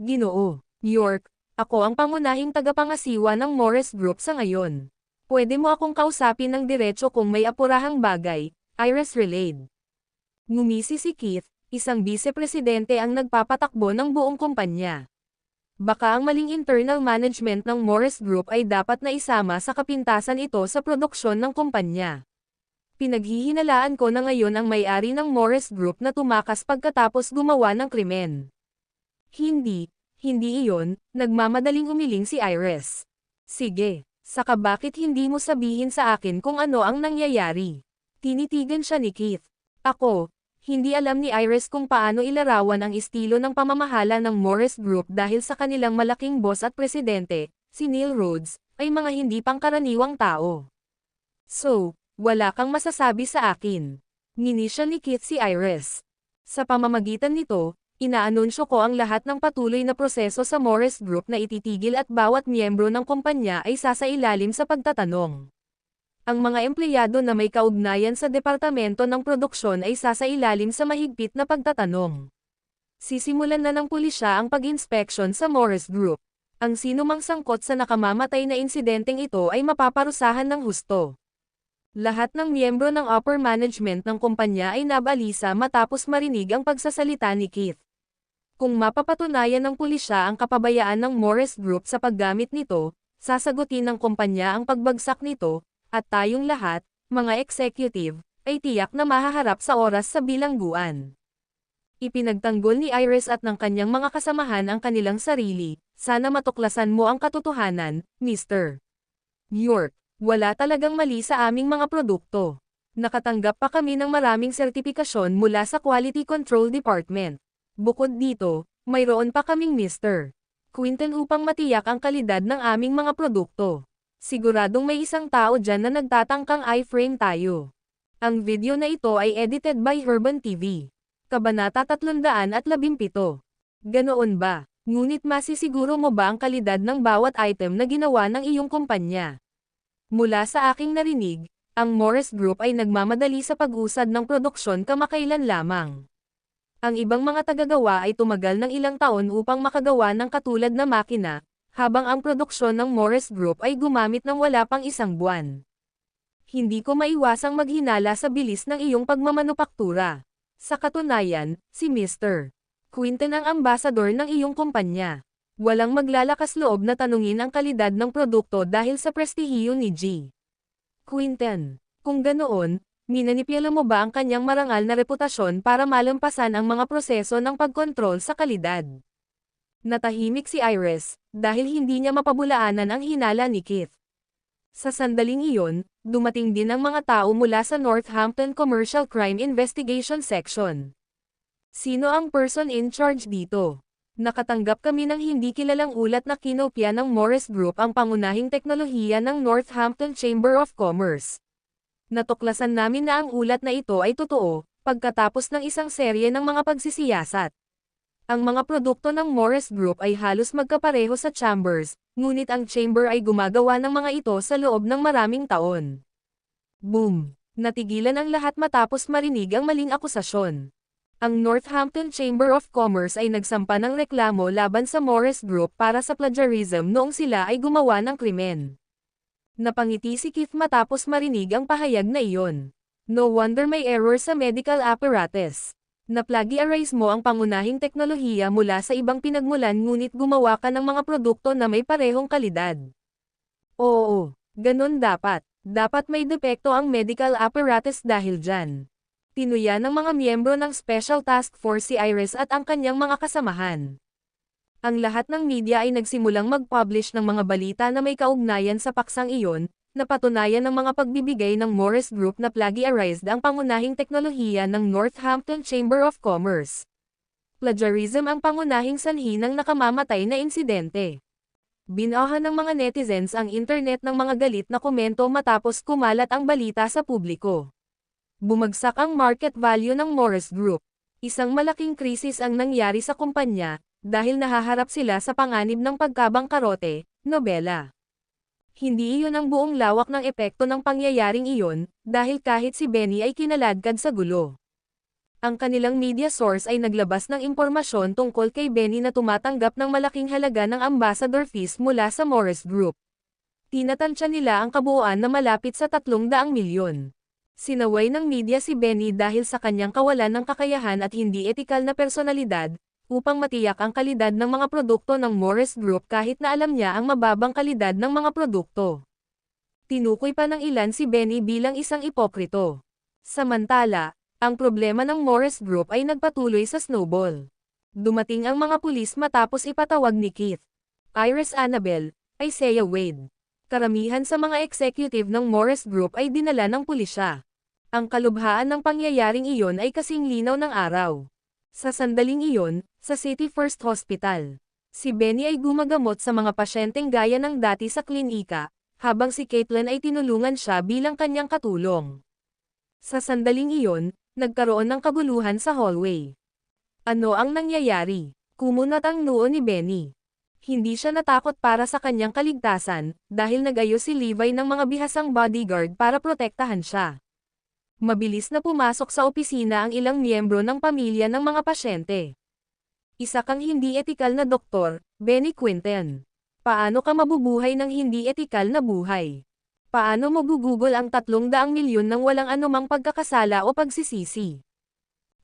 "Ginoo York, ako ang pangunahing tagapangasiwa ng Morris Group sa ngayon. Pwede mo akong kausapin ng diretso kung may apurahang bagay," Iris relayed. Ngumisi si Keith, isang vice-presidente ang nagpapatakbo ng buong kumpanya. Baka ang maling internal management ng Morris Group ay dapat na isama sa kapintasan ito sa produksyon ng kumpanya. Pinaghihinalaan ko na ngayon ang may-ari ng Morris Group na tumakas pagkatapos gumawa ng krimen. Hindi iyon, nagmamadaling umiling si Iris. "Sige, saka bakit hindi mo sabihin sa akin kung ano ang nangyayari?" Tinitigan siya ni Keith. Hindi alam ni Iris kung paano ilarawan ang estilo ng pamamahala ng Morris Group dahil sa kanilang malaking boss at presidente, si Neil Rhodes, ay mga hindi pangkaraniwang tao. "So, wala kang masasabi sa akin?" Nginisya ni Keith si Iris. Sa pamamagitan nito, inaanunsyo ko ang lahat ng patuloy na proseso sa Morris Group na ititigil at bawat miyembro ng kumpanya ay sasailalim sa pagtatanong. Ang mga empleyado na may kaugnayan sa departamento ng produksyon ay sasailalim sa mahigpit na pagtatanong. Sisimulan na ng pulisya ang pag-inspeksyon sa Morris Group. Ang sinumang sangkot sa nakamamatay na insidenteng ito ay mapaparusahan ng husto. Lahat ng miyembro ng upper management ng kumpanya ay nabalisa matapos marinig ang pagsasalita ni Keith. Kung mapapatunayan ng pulisya ang kapabayaan ng Morris Group sa paggamit nito, sasagutin ng kumpanya ang pagbagsak nito, at tayong lahat, mga executive, ay tiyak na mahaharap sa oras sa bilangguan. Ipinagtanggol ni Iris at ng kanyang mga kasamahan ang kanilang sarili, "Sana matuklasan mo ang katotohanan, Mr. York. Wala talagang mali sa aming mga produkto. Nakatanggap pa kami ng maraming sertipikasyon mula sa Quality Control Department. Bukod dito, mayroon pa kaming Mr. Quinton upang matiyak ang kalidad ng aming mga produkto. Siguradong may isang tao dyan na nagtatangkang i-frame tayo." Ang video na ito ay edited by Herban TV. Kabanata 317. Ganoon ba? Ngunit masisiguro mo ba ang kalidad ng bawat item na ginawa ng iyong kumpanya? Mula sa aking narinig, ang Morris Group ay nagmamadali sa pag-usad ng produksyon kamakailan lamang. Ang ibang mga tagagawa ay tumagal ng ilang taon upang makagawa ng katulad na makina, habang ang produksyon ng Morris Group ay gumamit ng wala pang isang buwan. Hindi ko maiwasang maghinala sa bilis ng iyong pagmamanupaktura. Sa katunayan, si Mr. Quinton ang ambasador ng iyong kumpanya. Walang maglalakas loob na tanungin ang kalidad ng produkto dahil sa prestihiyo ni G. Quinton. Kung ganoon, minanipyala mo ba ang kanyang marangal na reputasyon para malampasan ang mga proseso ng pagkontrol sa kalidad? Natahimik si Iris, dahil hindi niya mapabulaanan ang hinala ni Keith. Sa sandaling iyon, dumating din ang mga tao mula sa Northampton Commercial Crime Investigation Section. "Sino ang person in charge dito? Nakatanggap kami ng hindi kilalang ulat na kinopya ng Morris Group ang pangunahing teknolohiya ng Northampton Chamber of Commerce. Natuklasan namin na ang ulat na ito ay totoo, pagkatapos ng isang serye ng mga pagsisiyasat. Ang mga produkto ng Morris Group ay halos magkapareho sa Chambers, ngunit ang Chamber ay gumagawa ng mga ito sa loob ng maraming taon." Boom! Natigilan ang lahat matapos marinig ang maling akusasyon. Ang Northampton Chamber of Commerce ay nagsampa ng reklamo laban sa Morris Group para sa plagiarism noong sila ay gumawa ng krimen. Napangiti si Keith matapos marinig ang pahayag na iyon. "No wonder may error sa medical apparatus. Na-plagiarize mo ang pangunahing teknolohiya mula sa ibang pinagmulan ngunit gumawa ka ng mga produkto na may parehong kalidad." "Oo, ganun dapat. Dapat may depekto ang medical apparatus dahil dyan." Tinuya ng mga miyembro ng Special Task Force si Iris at ang kanyang mga kasamahan. Ang lahat ng media ay nagsimulang mag-publish ng mga balita na may kaugnayan sa paksang iyon, Napatunayan ng mga pagbibigay ng Morris Group na plagiarized ang pangunahing teknolohiya ng Northampton Chamber of Commerce. Plagiarism ang pangunahing sanhi ng nakamamatay na insidente. Binahan ng mga netizens ang internet ng mga galit na komento matapos kumalat ang balita sa publiko. Bumagsak ang market value ng Morris Group. Isang malaking krisis ang nangyari sa kumpanya, dahil nahaharap sila sa panganib ng pagkabangkarote, nobela. Hindi iyon ang buong lawak ng epekto ng pangyayaring iyon, dahil kahit si Benny ay kinaladkad sa gulo. Ang kanilang media source ay naglabas ng impormasyon tungkol kay Benny na tumatanggap ng malaking halaga ng ambassador fees mula sa Morris Group. Tinatansya nila ang kabuuan na malapit sa 300 milyon. Sinaway ng media si Benny dahil sa kanyang kawalan ng kakayahan at hindi etikal na personalidad, upang matiyak ang kalidad ng mga produkto ng Morris Group kahit na alam niya ang mababang kalidad ng mga produkto. Tinukoy pa ng ilan si Benny bilang isang ipokrito. Samantala, ang problema ng Morris Group ay nagpatuloy sa snowball. Dumating ang mga pulis matapos ipatawag ni Keith, Iris Annabel, Isaiah Wade. Karamihan sa mga executive ng Morris Group ay dinala ng pulisya. Ang kalubhaan ng pangyayaring iyon ay kasing linaw ng araw. Sa sandaling iyon, sa City First Hospital, si Benny ay gumagamot sa mga pasyenteng gaya ng dati sa klinika, habang si Caitlin ay tinulungan siya bilang kanyang katulong. Sa sandaling iyon, nagkaroon ng kaguluhan sa hallway. Ano ang nangyayari? Kumunat ang noo ni Benny. Hindi siya natakot para sa kanyang kaligtasan, dahil nag-ayos si Levi ng mga bihasang bodyguard para protektahan siya. Mabilis na pumasok sa opisina ang ilang miyembro ng pamilya ng mga pasyente. Isa kang hindi etikal na doktor, Benny Quinten. Paano ka mabubuhay ng hindi etikal na buhay? Paano mo gugugol ang 300 milyon ng walang anumang pagkakasala o pagsisisi?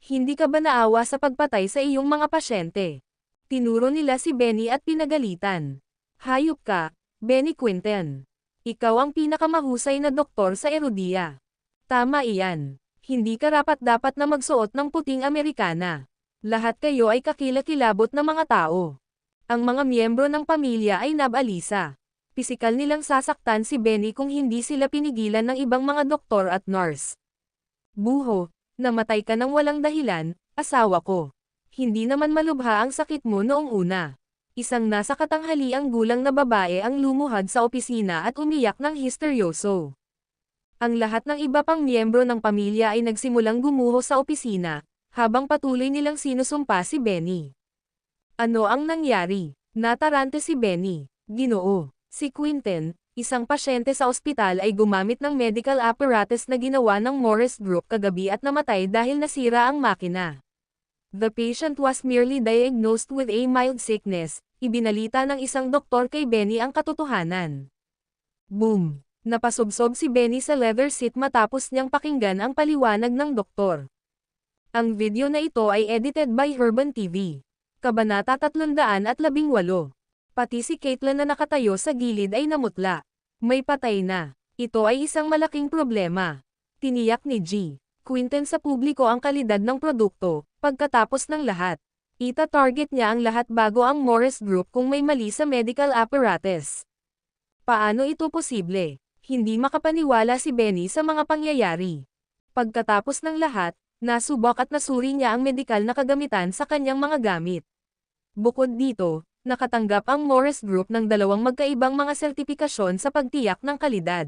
Hindi ka ba naawa sa pagpatay sa iyong mga pasyente? Tinuro nila si Benny at pinagalitan. Hayop ka, Benny Quinten. Ikaw ang pinakamahusay na doktor sa Erudia. Tama iyan. Hindi karapat-dapat na magsuot ng puting Amerikana. Lahat kayo ay kakilakilabot na mga tao. Ang mga miyembro ng pamilya ay nabalisa. Pisikal nilang sasaktan si Benny kung hindi sila pinigilan ng ibang mga doktor at nurse. Buho, namatay ka ng walang dahilan, asawa ko. Hindi naman malubha ang sakit mo noong una. Isang nasa katanghaliang gulang na babae ang lumuhad sa opisina at umiyak ng histeryoso. Ang lahat ng iba pang miyembro ng pamilya ay nagsimulang gumuho sa opisina, habang patuloy nilang sinusumpa si Benny. Ano ang nangyari? Natarante si Benny. Ginoo. Si Quinten, isang pasyente sa ospital ay gumamit ng medical apparatus na ginawa ng Morris Group kagabi at namatay dahil nasira ang makina. The patient was merely diagnosed with a mild sickness, ibinalita ng isang doktor kay Benny ang katotohanan. Boom! Napasubsob si Benny sa leather seat matapos niyang pakinggan ang paliwanag ng doktor. Ang video na ito ay edited by Herban TV. Kabanata 318. Pati si Caitlin na nakatayo sa gilid ay namutla. May patay na. Ito ay isang malaking problema. Tiniyak ni G. Quinten sa publiko ang kalidad ng produkto, pagkatapos ng lahat. Ita-target niya ang lahat bago ang Morris Group kung may mali sa medical apparatus. Paano ito posible? Hindi makapaniwala si Benny sa mga pangyayari. Pagkatapos ng lahat, nasubok at nasuri niya ang medikal na kagamitan sa kanyang mga gamit. Bukod dito, nakatanggap ang Morris Group ng 2 magkaibang mga sertipikasyon sa pagtiyak ng kalidad.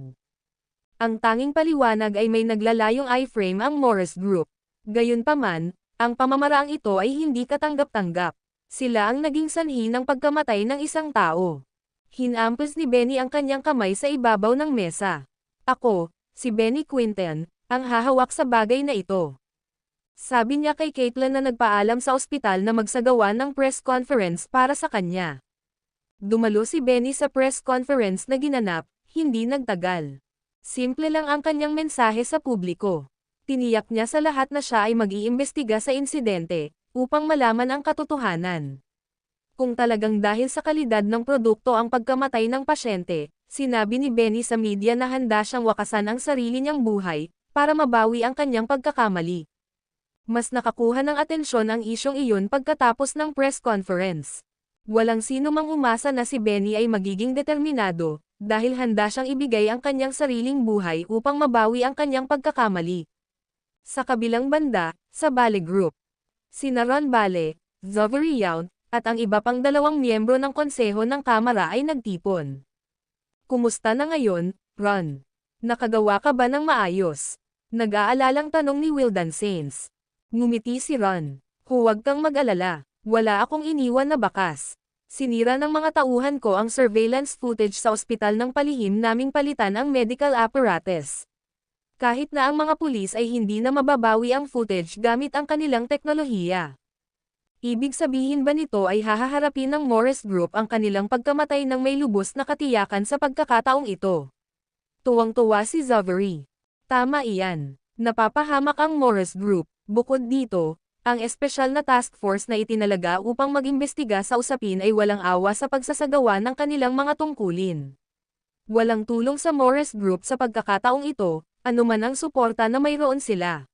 Ang tanging paliwanag ay may naglalayong iframe ang Morris Group. Gayunpaman, ang pamamaraang ito ay hindi katanggap-tanggap. Sila ang naging sanhi ng pagkamatay ng isang tao. Hinampas ni Benny ang kanyang kamay sa ibabaw ng mesa. Ako, si Benny Quinten, ang hahawak sa bagay na ito. Sabi niya kay Caitlin na nagpaalam sa ospital na magsagawa ng press conference para sa kanya. Dumalo si Benny sa press conference na ginanap, hindi nagtagal. Simple lang ang kanyang mensahe sa publiko. Tiniyak niya sa lahat na siya ay mag-iimbestiga sa insidente, upang malaman ang katotohanan. Kung talagang dahil sa kalidad ng produkto ang pagkamatay ng pasyente, sinabi ni Benny sa media na handa siyang wakasan ang sarili niyang buhay, para mabawi ang kanyang pagkakamali. Mas nakakuha ng atensyon ang isyong iyon pagkatapos ng press conference. Walang sino mang umasa na si Benny ay magiging determinado, dahil handa siyang ibigay ang kanyang sariling buhay upang mabawi ang kanyang pagkakamali. Sa kabilang banda, sa Bale Group, sina Ron Bale, Zovery Yount, at ang iba pang 2 miyembro ng konseho ng Kamara ay nagtipon. Kumusta na ngayon, Ron? Nakagawa ka ba ng maayos? Nag-aalalang tanong ni Wildan Sainz. Ngumiti si Ron. Huwag kang mag-alala, wala akong iniwan na bakas. Sinira ng mga tauhan ko ang surveillance footage sa ospital ng palihim naming palitan ang medical apparatus. Kahit na ang mga pulis ay hindi na mababawi ang footage gamit ang kanilang teknolohiya. Ibig sabihin ba nito ay hahaharapin ng Morris Group ang kanilang pagkamatay ng may lubos na katiyakan sa pagkakataong ito? Tuwang-tuwa si Zovery. Tama iyan. Napapahamak ang Morris Group. Bukod dito, ang espesyal na task force na itinalaga upang mag-imbestiga sa usapin ay walang awa sa pagsasagawa ng kanilang mga tungkulin. Walang tulong sa Morris Group sa pagkakataong ito, anuman ang suporta na mayroon sila.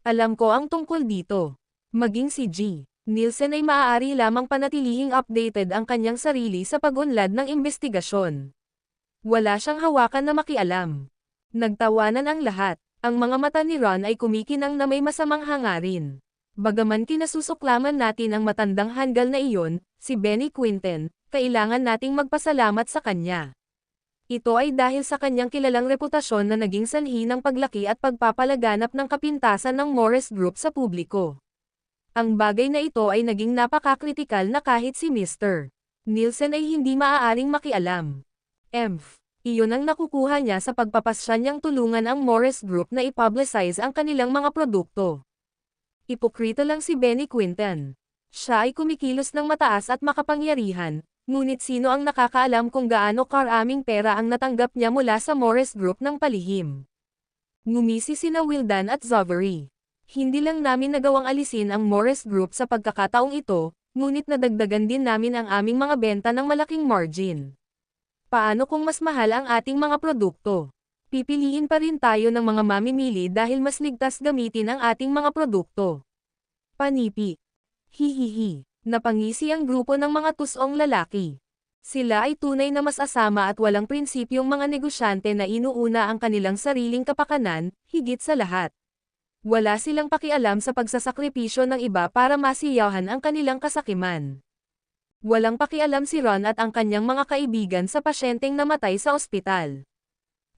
Alam ko ang tungkol dito. Maging si G. Nielsen ay maaari lamang panatilihing updated ang kanyang sarili sa pag-unlad ng imbestigasyon. Wala siyang hawakan na makialam. Nagtawanan ang lahat. Ang mga mata ni Ron ay kumikinang na may masamang hangarin. Bagaman kinasusuklaman natin ang matandang hanggal na iyon, si Benny Quinten, kailangan nating magpasalamat sa kanya. Ito ay dahil sa kanyang kilalang reputasyon na naging sanhi ng paglaki at pagpapalaganap ng kapintasan ng Morris Group sa publiko. Ang bagay na ito ay naging napakakritikal na kahit si Mr. Nielsen ay hindi maaaring makialam. Iyon ang nakukuha niya sa pagpapasya niyang tulungan ang Morris Group na i-publicize ang kanilang mga produkto. Ipokrito lang si Benny Quinten. Siya ay kumikilos ng mataas at makapangyarihan, ngunit sino ang nakakaalam kung gaano karaming pera ang natanggap niya mula sa Morris Group ng palihim. Ngumisi sina Wildan at Zovery. Hindi lang namin nagawang alisin ang Morris Group sa pagkakataong ito, ngunit nadagdagan din namin ang aming mga benta ng malaking margin. Paano kung mas mahal ang ating mga produkto? Pipiliin pa rin tayo ng mga mamimili dahil mas ligtas gamitin ang ating mga produkto. Panipi. Hihihi. Napangisi ang grupo ng mga tusong lalaki. Sila ay tunay na masasama at walang prinsipyong mga negosyante na inuuna ang kanilang sariling kapakanan, higit sa lahat. Wala silang pakialam sa pagsasakripisyo ng iba para masiyahan ang kanilang kasakiman. Walang pakialam si Ron at ang kanyang mga kaibigan sa pasyenteng namatay sa ospital.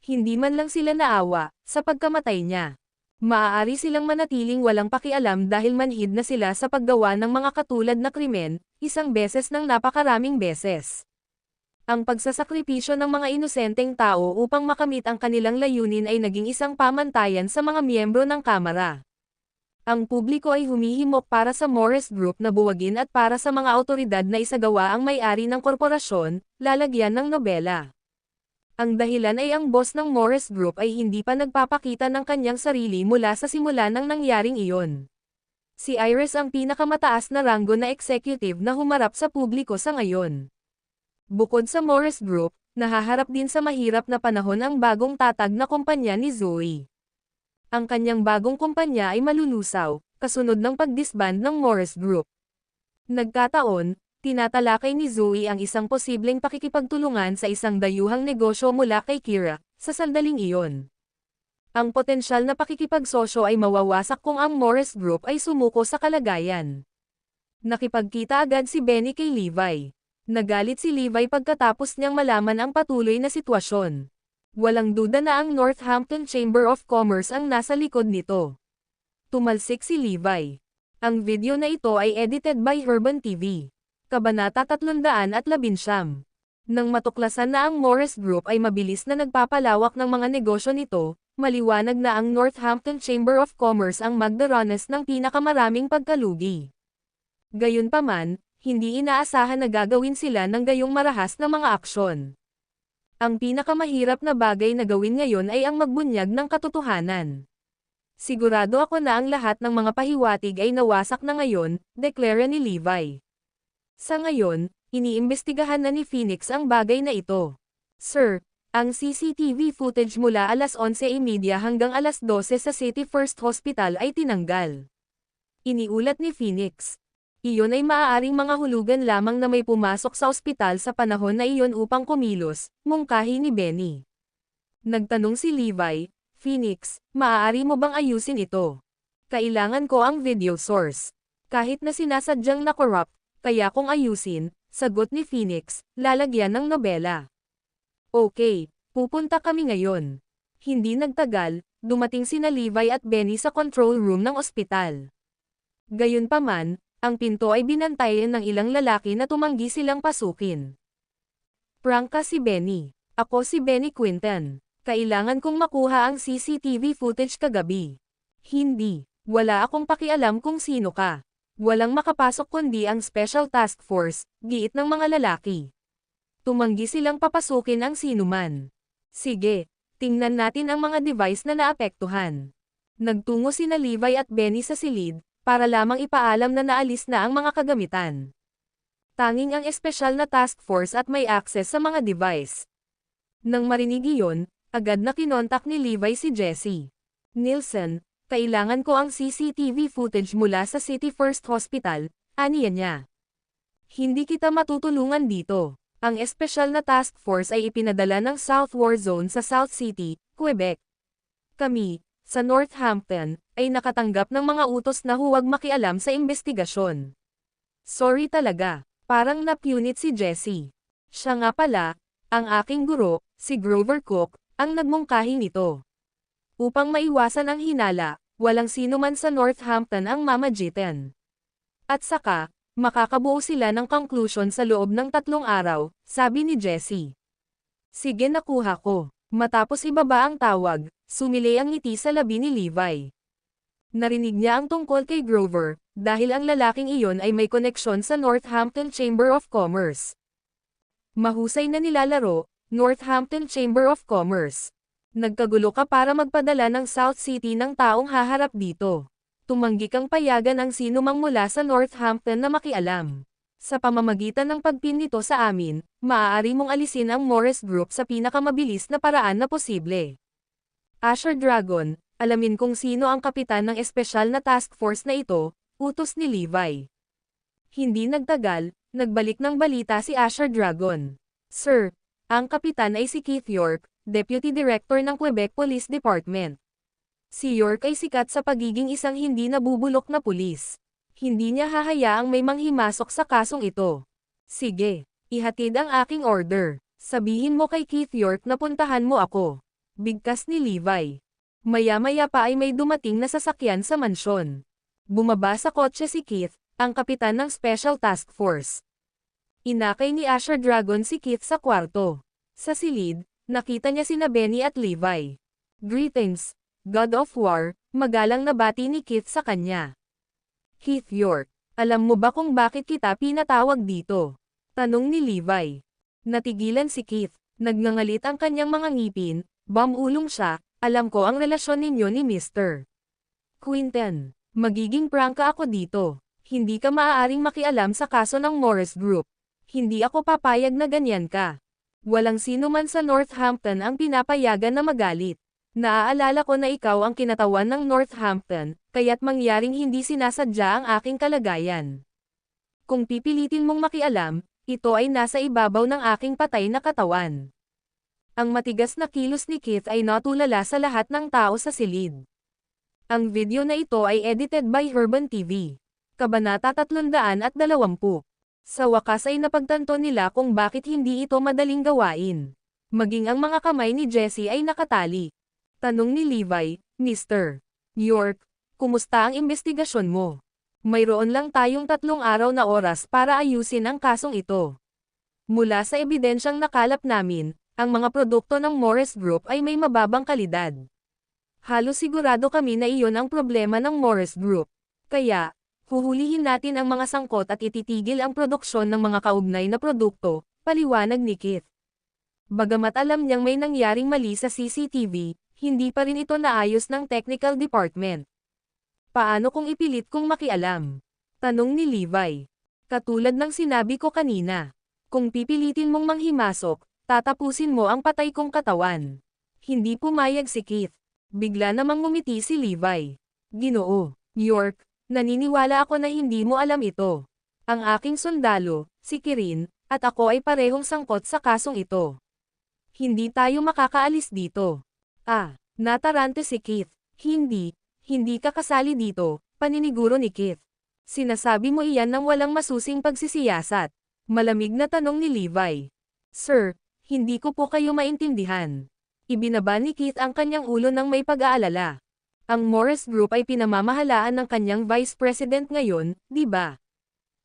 Hindi man lang sila naawa sa pagkamatay niya. Maaari silang manatiling walang pakialam dahil manhid na sila sa paggawa ng mga katulad na krimen, isang beses ng napakaraming beses. Ang pagsasakripisyo ng mga inosenteng tao upang makamit ang kanilang layunin ay naging isang pamantayan sa mga miyembro ng Kamara. Ang publiko ay humihimok para sa Morris Group na buwagin at para sa mga awtoridad na isagawa ang may-ari ng korporasyon, lalagyan ng nobela. Ang dahilan ay ang boss ng Morris Group ay hindi pa nagpapakita ng kanyang sarili mula sa simula ng nangyaring iyon. Si Iris ang pinakamataas na ranggo na executive na humarap sa publiko sa ngayon. Bukod sa Morris Group, nahaharap din sa mahirap na panahon ang bagong tatag na kumpanya ni Zoe. Ang kanyang bagong kumpanya ay malulusaw, kasunod ng pagdisband ng Morris Group. Nagkataon, tinatalakay ni Zoe ang isang posibleng pakikipagtulungan sa isang dayuhang negosyo mula kay Kira, sa sandaling iyon. Ang potensyal na pakikipagsosyo ay mawawasak kung ang Morris Group ay sumuko sa kalagayan. Nakipagkita agad si Benny kay Levi. Nagalit si Levi pagkatapos niyang malaman ang patuloy na sitwasyon. Walang duda na ang Northampton Chamber of Commerce ang nasa likod nito. Tumalsik si Levi. Ang video na ito ay edited by Herban TV. Kabanata 319. Nang matuklasan na ang Morris Group ay mabilis na nagpapalawak ng mga negosyo nito, maliwanag na ang Northampton Chamber of Commerce ang magdaranas ng pinakamaraming pagkalugi. Gayunpaman, hindi inaasahan na gagawin sila ng gayong marahas na mga aksyon. Ang pinakamahirap na bagay na gawin ngayon ay ang magbunyag ng katotohanan. Sigurado ako na ang lahat ng mga pahiwatig ay nawasak na ngayon, deklara ni Levi. Sa ngayon, iniimbestigahan na ni Phoenix ang bagay na ito. Sir, ang CCTV footage mula alas 11:30 hanggang alas 12 sa City First Hospital ay tinanggal. Iniulat ni Phoenix. Iyon ay maaaring mga hulugan lamang na may pumasok sa ospital sa panahon na iyon upang kumilos, mungkahi ni Benny. Nagtanong si Levi, Phoenix, maaari mo bang ayusin ito? Kailangan ko ang video source. Kahit na sinasadyang na-corrupt, kaya kung ayusin, sagot ni Phoenix, lalagyan ng nobela. Okay, pupunta kami ngayon. Hindi nagtagal, dumating sina Levi at Benny sa control room ng ospital. Gayunpaman, ang pinto ay binantayan ng ilang lalaki na tumanggi silang pasukin. Prangka si Benny. Ako si Benny Quinton. Kailangan kong makuha ang CCTV footage kagabi. Hindi. Wala akong pakialam kung sino ka. Walang makapasok kundi ang Special Task Force, giit ng mga lalaki. Tumanggi silang papasukin ang sinuman. Sige, tingnan natin ang mga device na naapektuhan. Nagtungo sina Levi at Benny sa silid, para lamang ipaalam na naalis na ang mga kagamitan. Tanging ang espesyal na task force at may access sa mga device. Nang marinig iyon, agad na kinontak ni Levi si Jesse. Nielsen, kailangan ko ang CCTV footage mula sa City First Hospital, aniya niya. Hindi kita matutulungan dito. Ang espesyal na task force ay ipinadala ng South War Zone sa South City, Quebec. Kami, sa Northampton, ay nakatanggap ng mga utos na huwag makialam sa investigasyon. Sorry talaga, parang napunit si Jesse. Siya nga pala, ang aking guro, si Grover Cook, ang nagmungkahi nito. Upang maiwasan ang hinala, walang sino man sa Northampton ang mamagitan. At saka, makakabuo sila ng conclusion sa loob ng 3 araw, sabi ni Jesse. Sige nakuha ko. Matapos ibaba ang tawag, sumilay ang ngiti sa labi ni Levi. Narinig niya ang tungkol kay Grover, dahil ang lalaking iyon ay may koneksyon sa Northampton Chamber of Commerce. Mahusay na nilalaro, Northampton Chamber of Commerce. Nagkagulo ka para magpadala ng South City ng taong haharap dito. Tumanggi kang payagan ang sino mang mula sa Northampton na makialam. Sa pamamagitan ng pagpin nito sa amin, maaari mong alisin ang Morris Group sa pinakamabilis na paraan na posible. Asher Dragon, alamin kung sino ang kapitan ng espesyal na task force na ito, utos ni Levi. Hindi nagtagal, nagbalik ng balita si Asher Dragon. Sir, ang kapitan ay si Keith York, Deputy Director ng Quebec Police Department. Si York ay sikat sa pagiging isang hindi nabubulok na pulis. Hindi niya hahayaang may manghimasok sa kasong ito. Sige, ihatid ang aking order. Sabihin mo kay Keith York na puntahan mo ako. Bigkas ni Levi. Maya-maya pa ay may dumating na sasakyan sa mansyon. Bumaba sa kotse si Keith, ang kapitan ng Special Task Force. Inakay ni Asher Dragon si Keith sa kwarto. Sa silid, nakita niya sina Benny at Levi. Greetings, God of War, magalang na bati ni Keith sa kanya. Keith York, alam mo ba kung bakit kita pinatawag dito? Tanong ni Levi. Natigilan si Keith, nagngangalit ang kanyang mga ngipin, bumulong siya, alam ko ang relasyon ninyo ni Mr. Quinton. Magiging prangka ako dito. Hindi ka maaaring makialam sa kaso ng Morris Group. Hindi ako papayag na ganyan ka. Walang sino man sa Northampton ang pinapayagan na magalit. Naaalala ko na ikaw ang kinatawan ng Northampton, kaya't mangyaring hindi sinasadya ang aking kalagayan. Kung pipilitin mong makialam, ito ay nasa ibabaw ng aking patay na katawan. Ang matigas na kilos ni Keith ay natulala sa lahat ng tao sa silid. Ang video na ito ay edited by Herban TV. Kabanata 320. Sa wakas ay napagtanto nila kung bakit hindi ito madaling gawain. Maging ang mga kamay ni Jesse ay nakatali. Tanong ni Levi, Mr. York, kumusta ang investigasyon mo? Mayroon lang tayong 3 araw na oras para ayusin ang kasong ito. Mula sa ebidensyang nakalap namin, ang mga produkto ng Morris Group ay may mababang kalidad. Halos sigurado kami na iyon ang problema ng Morris Group. Kaya, huhulihin natin ang mga sangkot at ititigil ang produksyon ng mga kaugnay na produkto, paliwanag ni Keith. Bagamat alam niyang may nangyaring mali sa CCTV, hindi pa rin ito naayos ng technical department. Paano kung ipilit kong makialam? Tanong ni Levi. Katulad ng sinabi ko kanina. Kung pipilitin mong manghimasok, tatapusin mo ang patay kong katawan. Hindi pumayag si Keith. Bigla namang ngumiti si Levi. Ginoo, York, naniniwala ako na hindi mo alam ito. Ang aking sundalo, si Kirin, at ako ay parehong sangkot sa kasong ito. Hindi tayo makakaalis dito. Natarante si Keith. Hindi ka kasali dito, paniniguro ni Keith. Sinasabi mo iyan ng walang masusing pagsisiyasat. Malamig na tanong ni Levi. Sir, hindi ko po kayo maintindihan. Ibinaba ni Keith ang kanyang ulo ng may pag-aalala. Ang Morris Group ay pinamamahalaan ng kanyang vice president ngayon, di ba?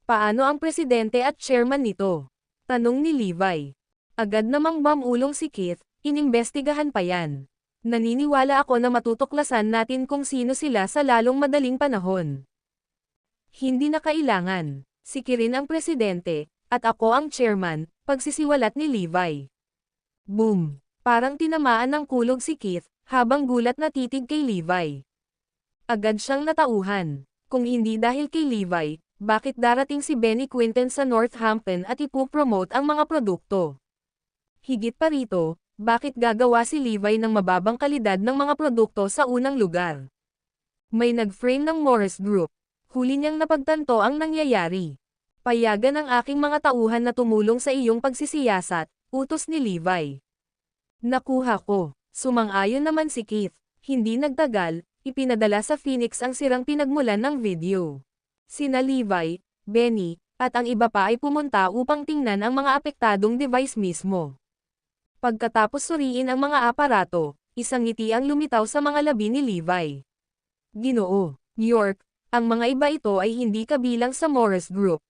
Paano ang presidente at chairman nito? Tanong ni Levi. Agad namang bumulong si Keith, inimbestigahan pa yan. Naniniwala ako na matutuklasan natin kung sino sila sa lalong madaling panahon. Hindi na kailangan. Si Kirin ang presidente, at ako ang chairman, pagsisiwalat ni Levi. Boom! Parang tinamaan ng kulog si Keith, habang gulat na titig kay Levi. Agad siyang natauhan. Kung hindi dahil kay Levi, bakit darating si Benny Quinten sa Northampton at ipopromote ang mga produkto? Higit pa rito, bakit gagawa si Levi ng mababang kalidad ng mga produkto sa unang lugar? May nag-frame ng Morris Group. Huli niyang napagtanto ang nangyayari. Payagan ang aking mga tauhan na tumulong sa iyong pagsisiyasat, utos ni Levi. Nakuha ko. Sumang-ayon naman si Keith. Hindi nagtagal, ipinadala sa Phoenix ang sirang pinagmulan ng video. Sina Levi, Benny, at ang iba pa ay pumunta upang tingnan ang mga apektadong device mismo. Pagkatapos suriin ang mga aparato, isang ngiti ang lumitaw sa mga labi ni Levi. Ginoo, York, ang mga iba ito ay hindi kabilang sa Morris Group.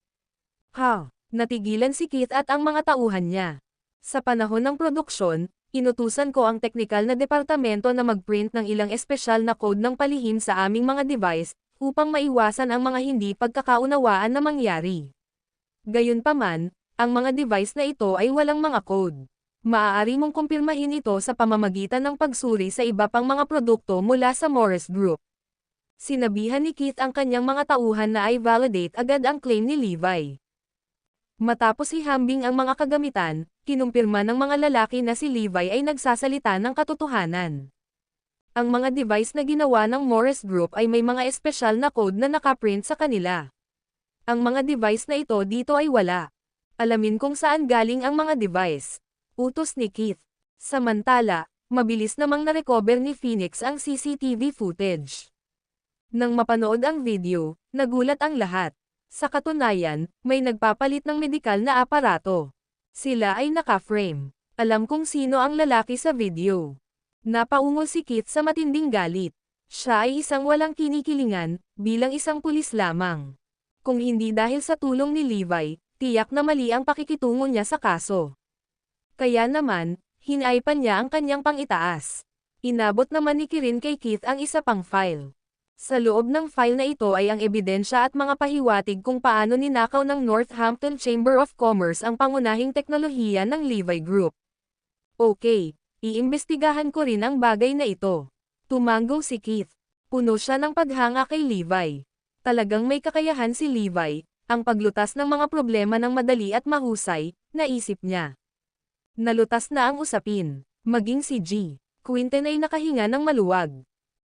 Natigilan si Keith at ang mga tauhan niya. Sa panahon ng produksyon, inutusan ko ang teknikal na departamento na mag-print ng ilang espesyal na code ng palihim sa aming mga device, upang maiwasan ang mga hindi pagkakaunawaan na mangyari. Gayunpaman, ang mga device na ito ay walang mga code. Maaari mong kumpirmahin ito sa pamamagitan ng pagsuri sa iba pang mga produkto mula sa Morris Group. Sinabihan ni Keith ang kanyang mga tauhan na i-validate agad ang claim ni Levi. Matapos ihambing ang mga kagamitan, kinumpirma ng mga lalaki na si Levi ay nagsasalita ng katotohanan. Ang mga device na ginawa ng Morris Group ay may mga espesyal na code na nakaprint sa kanila. Ang mga device na ito dito ay wala. Alamin kung saan galing ang mga device. Utos ni Keith. Samantala, mabilis namang na-recover ni Phoenix ang CCTV footage. Nang mapanood ang video, nagulat ang lahat. Sa katunayan, may nagpapalit ng medikal na aparato. Sila ay naka-frame. Alam kung sino ang lalaki sa video. Napaungol si Keith sa matinding galit. Siya ay isang walang kinikilingan, bilang isang pulis lamang. Kung hindi dahil sa tulong ni Levi, tiyak na mali ang pakikitungo niya sa kaso. Kaya naman, hinaipan niya ang kanyang pang-itaas. Inabot naman ni Kirin kay Keith ang isa pang file. Sa loob ng file na ito ay ang ebidensya at mga pahiwatig kung paano ninakaw ng Northampton Chamber of Commerce ang pangunahing teknolohiya ng Levi Group. Okay, iimbestigahan ko rin ang bagay na ito. Tumango si Keith. Puno siya ng paghanga kay Levi. Talagang may kakayahan si Levi, ang paglutas ng mga problema ng madali at mahusay, naisip niya. Nalutas na ang usapin. Maging si G. Quinten ay nakahinga ng maluwag.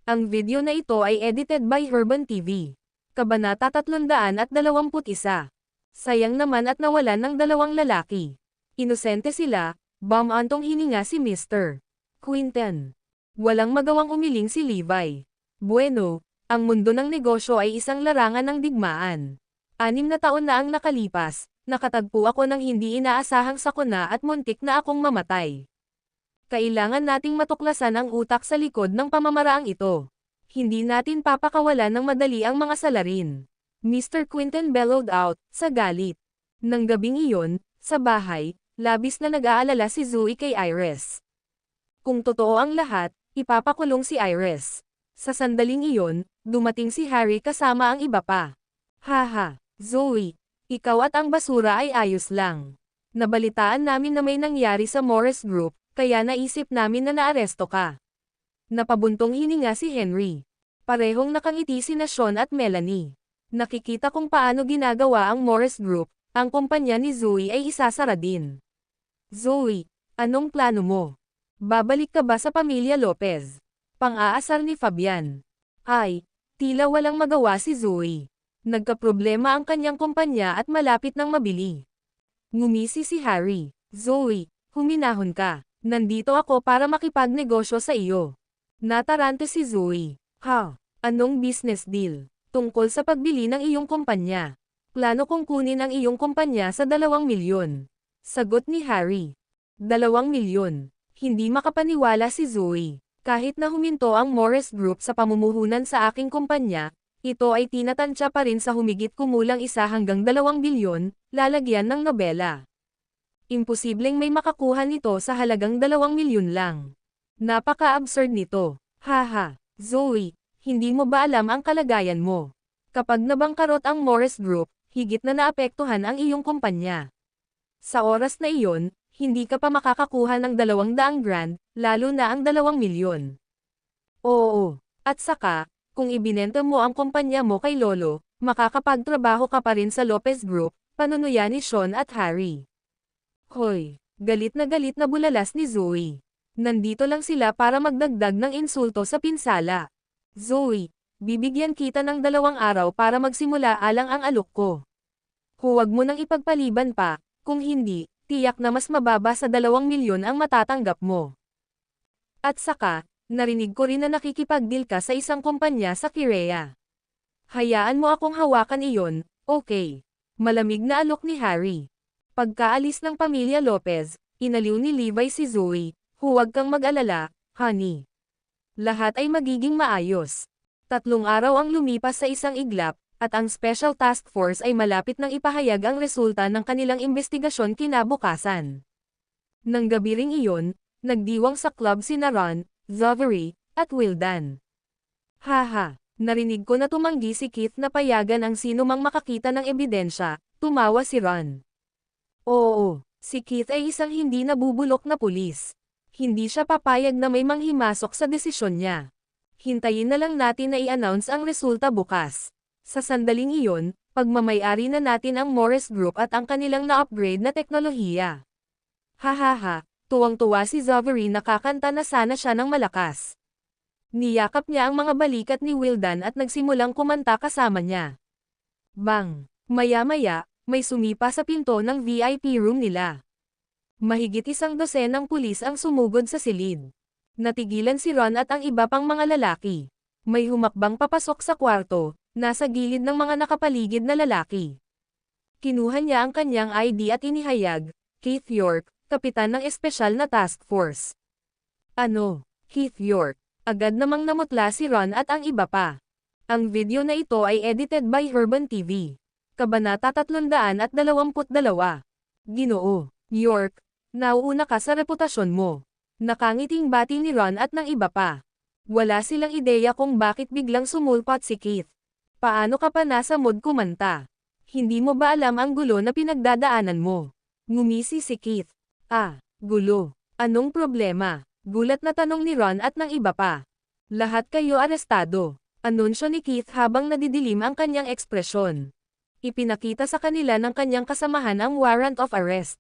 Ang video na ito ay edited by Herban TV. Kabanata 321. Sayang naman at nawalan ng dalawang lalaki. Inosente sila, bumantong hininga si Mr. Quinten. Walang magawang umiling si Levi. Bueno, ang mundo ng negosyo ay isang larangan ng digmaan. 6 na taon na ang nakalipas, nakatagpo ako ng hindi inaasahang sakuna at muntik na akong mamatay. Kailangan nating matuklasan ang utak sa likod ng pamamaraang ito. Hindi natin papakawalan ng madali ang mga salarin. Mr. Quinten bellowed out, sa galit. Nang gabing iyon, sa bahay, labis na nag-aalala si Zoe kay Iris. Kung totoo ang lahat, ipapakulong si Iris. Sa sandaling iyon, dumating si Harry kasama ang iba pa. Haha, Zoe, ikaw at ang basura ay ayos lang. Nabalitaan namin na may nangyari sa Morris Group, kaya naisip namin na naaresto ka. Napabuntong hininga si Henry. Parehong nakangiti sina Sean at Melanie. Nakikita kung paano ginagawa ang Morris Group, ang kumpanya ni Zoe ay isasara din. Zoe, anong plano mo? Babalik ka ba sa pamilya Lopez? Pang-aasar ni Fabian. Ay, tila walang magawa si Zoe. Nagkaproblema ang kanyang kumpanya at malapit nang mabili. Ngumisi si Harry. Zoe, huminahon ka. Nandito ako para makipagnegosyo sa iyo. Natarante si Zoe. Ha? Anong business deal? Tungkol sa pagbili ng iyong kumpanya. Plano kong kunin ang iyong kumpanya sa 2 milyon. Sagot ni Harry. 2 milyon. Hindi makapaniwala si Zoe. Kahit na huminto ang Morris Group sa pamumuhunan sa aking kumpanya, ito ay tinatansya pa rin sa humigit kumulang 1 hanggang 2 bilyon, lalagyan ng nobela. Imposibleng may makakuha nito sa halagang 2 milyon lang. Napaka-absurd nito. Haha, Zoe, hindi mo ba alam ang kalagayan mo? Kapag nabangkarot ang Morris Group, higit na naapektuhan ang iyong kumpanya. Sa oras na iyon, hindi ka pa makakakuha ng 200 grand, lalo na ang 2 milyon. Oo, at saka, kung ibinenta mo ang kumpanya mo kay Lolo, makakapagtrabaho ka pa rin sa Lopez Group, panunuya ni Sean at Harry. Hoy, galit na bulalas ni Zoe. Nandito lang sila para magdagdag ng insulto sa pinsala. Zoe, bibigyan kita ng 2 araw para magsimula alang ang alok ko. Huwag mo nang ipagpaliban pa, kung hindi, tiyak na mas mababa sa 2 milyon ang matatanggap mo. At saka, narinig ko rin na nakikipagdeal ka sa isang kumpanya sa Kirea. Hayaan mo akong hawakan iyon, okay? Malamig na alok ni Harry. Pagkaalis ng pamilya Lopez, inaliw ni Levi si Zoe. Huwag kang mag-alala, honey. Lahat ay magiging maayos. 3 araw ang lumipas sa isang iglap, at ang Special Task Force ay malapit nang ipahayag ang resulta ng kanilang investigasyon kinabukasan. Nang gabi ring iyon, nagdiwang sa club sina Ron, Zovery, at Wildan. Haha, narinig ko na tumanggi si Keith na payagan ang sino mang makakita ng ebidensya, tumawa si Ron. Oo, si Keith ay isang hindi nabubulok na pulis. Hindi siya papayag na may manghimasok sa desisyon niya. Hintayin na lang natin na i-announce ang resulta bukas. Sa sandaling iyon, pagmamay-ari na natin ang Morris Group at ang kanilang na-upgrade na teknolohiya. Hahaha, tuwang-tuwa si Zovery na kakanta na sana siya ng malakas. Niyakap niya ang mga balikat ni Wildan at nagsimulang kumanta kasama niya. Bang! Maya-maya, may sumipa sa pinto ng VIP room nila. Mahigit 100 ng pulis ang sumugod sa silid. Natigilan si Ron at ang iba pang mga lalaki. May humakbang papasok sa kwarto, nasa gilid ng mga nakapaligid na lalaki. Kinuha niya ang kanyang ID at inihayag, Keith York, kapitan ng espesyal na task force. Ano? Keith York. Agad namang namutla si Ron at ang iba pa. Ang video na ito ay edited by Herban TV. Kabanata 322. Ginoo, York, nauuna ka sa reputasyon mo. Nakangiting bati ni Ron at ng iba pa. Wala silang ideya kung bakit biglang sumulpot si Keith. Paano ka pa nasa mood kumanta? Hindi mo ba alam ang gulo na pinagdadaanan mo? Ngumisi si Keith. Ah, gulo. Anong problema? Gulat na tanong ni Ron at ng iba pa. Lahat kayo arestado. Anunsyo ni Keith habang nadidilim ang kanyang ekspresyon. Ipinakita sa kanila ng kanyang kasamahan ang warrant of arrest.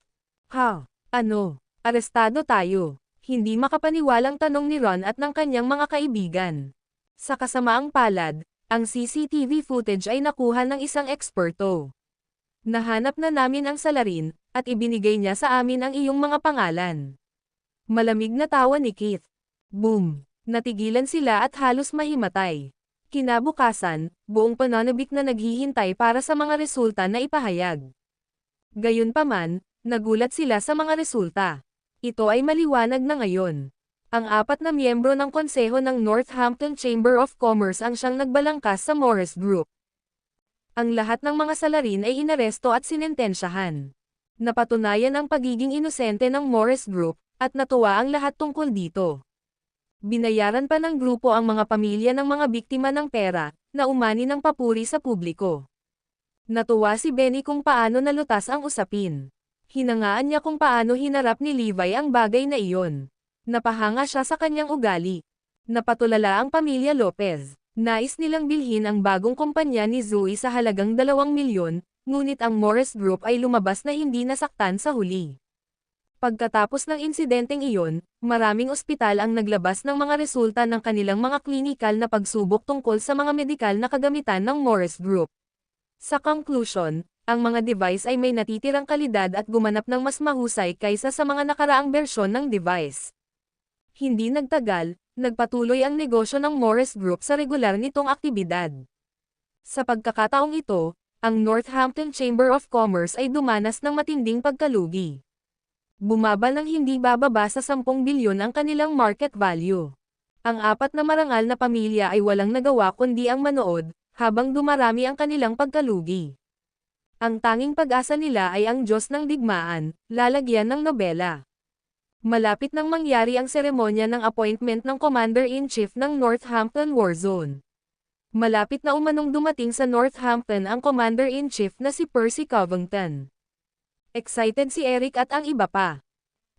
Ha? Ano? Arestado tayo? Hindi makapaniwalang tanong ni Ron at ng kanyang mga kaibigan. Sa kasamaang palad, ang CCTV footage ay nakuha ng isang eksperto. Nahanap na namin ang salarin, at ibinigay niya sa amin ang iyong mga pangalan. Malamig na tawa ni Keith. Boom! Natigilan sila at halos mahimatay. Kinabukasan, buong pananabik na naghihintay para sa mga resulta na ipahayag. Gayunpaman, nagulat sila sa mga resulta. Ito ay maliwanag na ngayon. Ang 4 na miyembro ng konseho ng Northampton Chamber of Commerce ang siyang nagbalangkas sa Morris Group. Ang lahat ng mga salarin ay inaresto at sinentensyahan. Napatunayan ang pagiging inosente ng Morris Group, at natuwa ang lahat tungkol dito. Binayaran pa ng grupo ang mga pamilya ng mga biktima ng pera, na umani ng papuri sa publiko. Natuwa si Benny kung paano nalutas ang usapin. Hinangaan niya kung paano hinarap ni Levi ang bagay na iyon. Napahanga siya sa kanyang ugali. Napatulala ang pamilya Lopez. Nais nilang bilhin ang bagong kumpanya ni Zoe sa halagang 2 milyon, ngunit ang Morris Group ay lumabas na hindi nasaktan sa huli. Pagkatapos ng insidenteng iyon, maraming ospital ang naglabas ng mga resulta ng kanilang mga klinikal na pagsubok tungkol sa mga medikal na kagamitan ng Morris Group. Sa conclusion, ang mga device ay may natitirang kalidad at gumanap ng mas mahusay kaysa sa mga nakaraang bersyon ng device. Hindi nagtagal, nagpatuloy ang negosyo ng Morris Group sa regular nitong aktibidad. Sa pagkakataong ito, ang Northampton Chamber of Commerce ay dumanas ng matinding pagkalugi. Bumaba ng hindi bababa sa 10 bilyon ang kanilang market value. Ang apat na marangal na pamilya ay walang nagawa kundi ang manood, habang dumarami ang kanilang pagkalugi. Ang tanging pag-asa nila ay ang Diyos ng digmaan, lalagyan ng nobela. Malapit nang mangyari ang seremonya ng appointment ng Commander-in-Chief ng Northampton Warzone. Malapit na umanong dumating sa Northampton ang Commander-in-Chief na si Percy Covington. Excited si Eric at ang iba pa.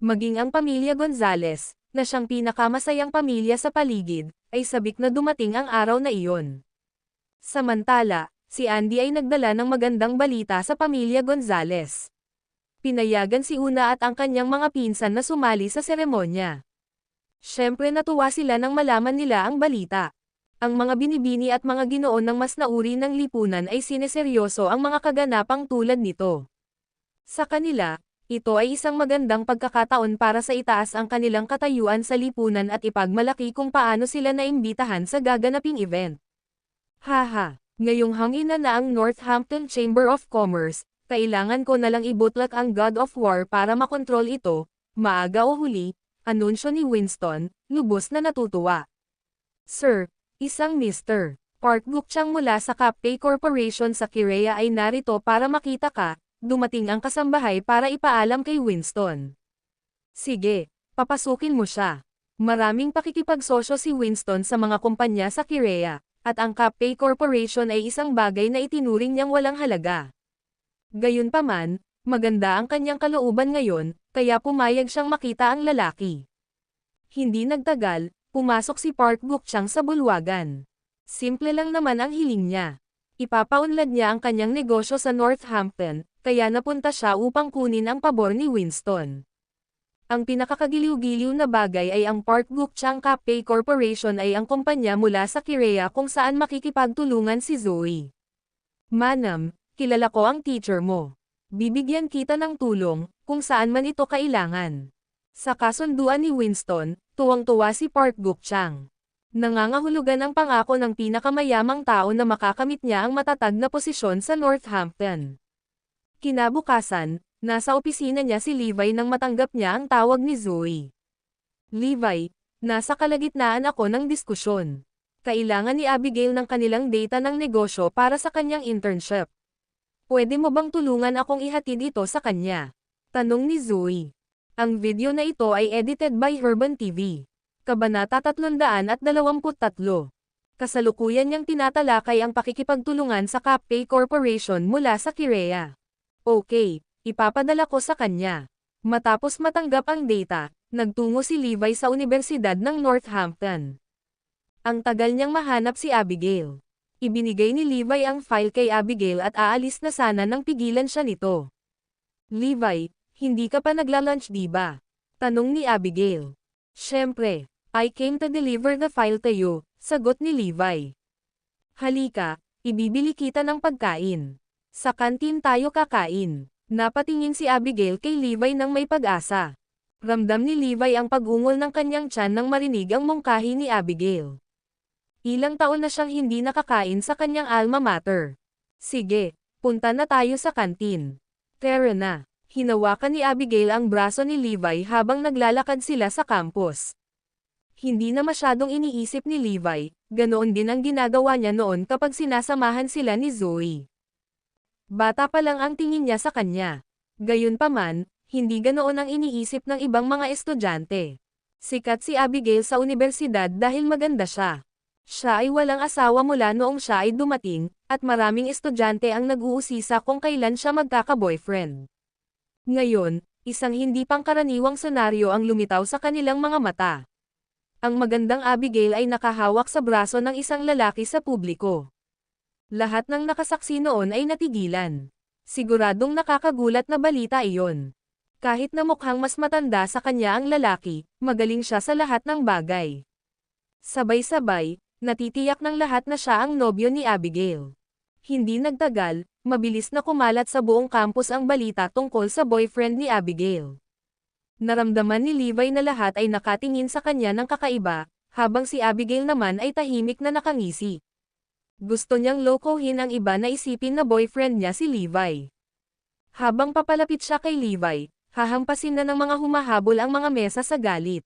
Maging ang pamilya Gonzales, na siyang pinakamasayang pamilya sa paligid, ay sabik na dumating ang araw na iyon. Samantala, si Andy ay nagdala ng magandang balita sa pamilya Gonzales. Pinayagan si Una at ang kanyang mga pinsan na sumali sa seremonya. Siyempre natuwa sila nang malaman nila ang balita. Ang mga binibini at mga ginoon ng mas nauri ng lipunan ay sineseryoso ang mga kaganapang tulad nito. Sa kanila, ito ay isang magandang pagkakataon para sa itaas ang kanilang katayuan sa lipunan at ipagmalaki kung paano sila naimbitahan sa gaganaping event. Haha, ngayong hangin na ang Northampton Chamber of Commerce, kailangan ko na lang ibutlak ang God of War para makontrol ito, maaga o huli, anunsyo ni Winston, lubos na natutuwa. Sir, isang Mr. Park Gukchang mula sa Capay Corporation sa Kirea ay narito para makita ka. Dumating ang kasambahay para ipaalam kay Winston. Sige, papasukin mo siya. Maraming pakikipagsosyo si Winston sa mga kumpanya sa Kirea, at ang Capay Corporation ay isang bagay na itinuring niyang walang halaga. Gayunpaman, maganda ang kanyang kalooban ngayon, kaya pumayag siyang makita ang lalaki. Hindi nagtagal, pumasok si Park Gukchang sa bulwagan. Simple lang naman ang hiling niya. Ipapaunlad niya ang kanyang negosyo sa Northampton, kaya napunta siya upang kunin ang pabor ni Winston. Ang pinakakagiliw-giliw na bagay ay ang Park Gukchang Capay Corporation ay ang kumpanya mula sa Kirea kung saan makikipagtulungan si Zoe. Manam, kilala ko ang teacher mo. Bibigyan kita ng tulong, kung saan man ito kailangan. Sa kasunduan ni Winston, tuwang-tuwa si Park Gukchang. Nangangahulugan ang pangako ng pinakamayamang tao na makakamit niya ang matatag na posisyon sa Northampton. Kinabukasan, nasa opisina niya si Levi nang matanggap niya ang tawag ni Zoe. Levi, nasa kalagitnaan ako ng diskusyon. Kailangan ni Abigail ng kanilang data ng negosyo para sa kanyang internship. Pwede mo bang tulungan akong ihatid ito sa kanya? Tanong ni Zoe. Ang video na ito ay edited by Herban TV. Kabanata 323. Kasalukuyan niyang tinatalakay ang pakikipagtulungan sa Capay Corporation mula sa Kirea. Okay, ipapadala ko sa kanya. Matapos matanggap ang data, nagtungo si Levi sa Universidad ng Northampton. Ang tagal niyang mahanap si Abigail. Ibinigay ni Levi ang file kay Abigail at aalis na sana nang pigilan siya nito. Levi, hindi ka pa nagla-lunch diba? Tanong ni Abigail. Siyempre, I came to deliver the file to you, sagot ni Levi. Halika, ibibili kita ng pagkain. Sa kantin tayo kakain. Napatingin si Abigail kay Levi nang may pag-asa. Ramdam ni Levi ang pag-ungol ng kanyang tiyan nang marinig ang mungkahi ni Abigail. Ilang taon na siyang hindi nakakain sa kanyang alma mater. Sige, punta na tayo sa kantin. Tara na. Hinawakan ni Abigail ang braso ni Levi habang naglalakad sila sa campus. Hindi na masyadong iniisip ni Levi, ganoon din ang ginagawa niya noon kapag sinasamahan sila ni Zoe. Bata pa lang ang tingin niya sa kanya. Gayunpaman, hindi ganoon ang iniisip ng ibang mga estudyante. Sikat si Abigail sa universidad dahil maganda siya. Siya ay walang asawa mula noong siya ay dumating, at maraming estudyante ang nag-uusisa kung kailan siya magkaka-boyfriend. Ngayon, isang hindi pangkaraniwang senaryo ang lumitaw sa kanilang mga mata. Ang magandang Abigail ay nakahawak sa braso ng isang lalaki sa publiko. Lahat ng nakasaksi noon ay natigilan. Siguradong nakakagulat na balita iyon. Kahit na mukhang mas matanda sa kanya ang lalaki, magaling siya sa lahat ng bagay. Sabay-sabay, natitiyak ng lahat na siya ang nobyo ni Abigail. Hindi nagtagal, mabilis na kumalat sa buong campus ang balita tungkol sa boyfriend ni Abigail. Naramdaman ni Levi na lahat ay nakatingin sa kanya ng kakaiba, habang si Abigail naman ay tahimik na nakangisi. Gusto niyang lokohin ang iba na isipin na boyfriend niya si Levi. Habang papalapit siya kay Levi, hahampasin na ng mga humahabol ang mga mesa sa galit.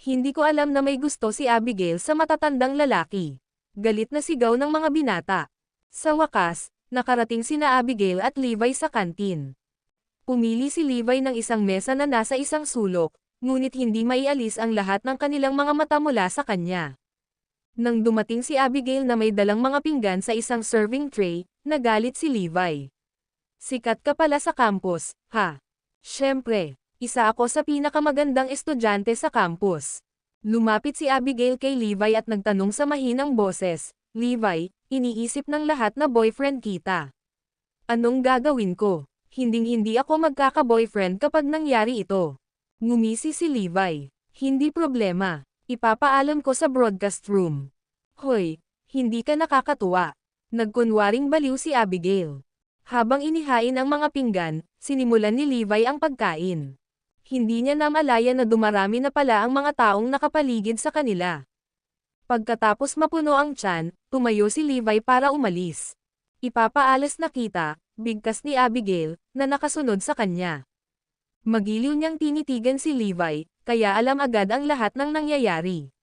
Hindi ko alam na may gusto si Abigail sa matatandang lalaki. Galit na sigaw ng mga binata. Sa wakas, nakarating sina Abigail at Levi sa kantin. Pumili si Levi ng isang mesa na nasa isang sulok, ngunit hindi maialis ang lahat ng kanilang mga mata mula sa kanya. Nang dumating si Abigail na may dalang mga pinggan sa isang serving tray, nagalit si Levi. Sikat ka pala sa campus, ha? Siyempre, isa ako sa pinakamagandang estudyante sa campus. Lumapit si Abigail kay Levi at nagtanong sa mahinang boses, Levi, iniisip ng lahat na boyfriend kita. Anong gagawin ko? Hinding-hindi ako magkaka-boyfriend kapag nangyari ito. Ngumisi si Levi. Hindi problema. Ipapaalam ko sa broadcast room. Hoy, hindi ka nakakatuwa. Nagkunwaring baliw si Abigail. Habang inihain ang mga pinggan, sinimulan ni Levi ang pagkain. Hindi niya namalaya na dumarami na pala ang mga taong nakapaligid sa kanila. Pagkatapos mapuno ang tiyan, tumayo si Levi para umalis. Ipapaalas na kita, bigkas ni Abigail, na nakasunod sa kanya. Magiliw niyang tinitigan si Levi, kaya alam agad ang lahat ng nangyayari.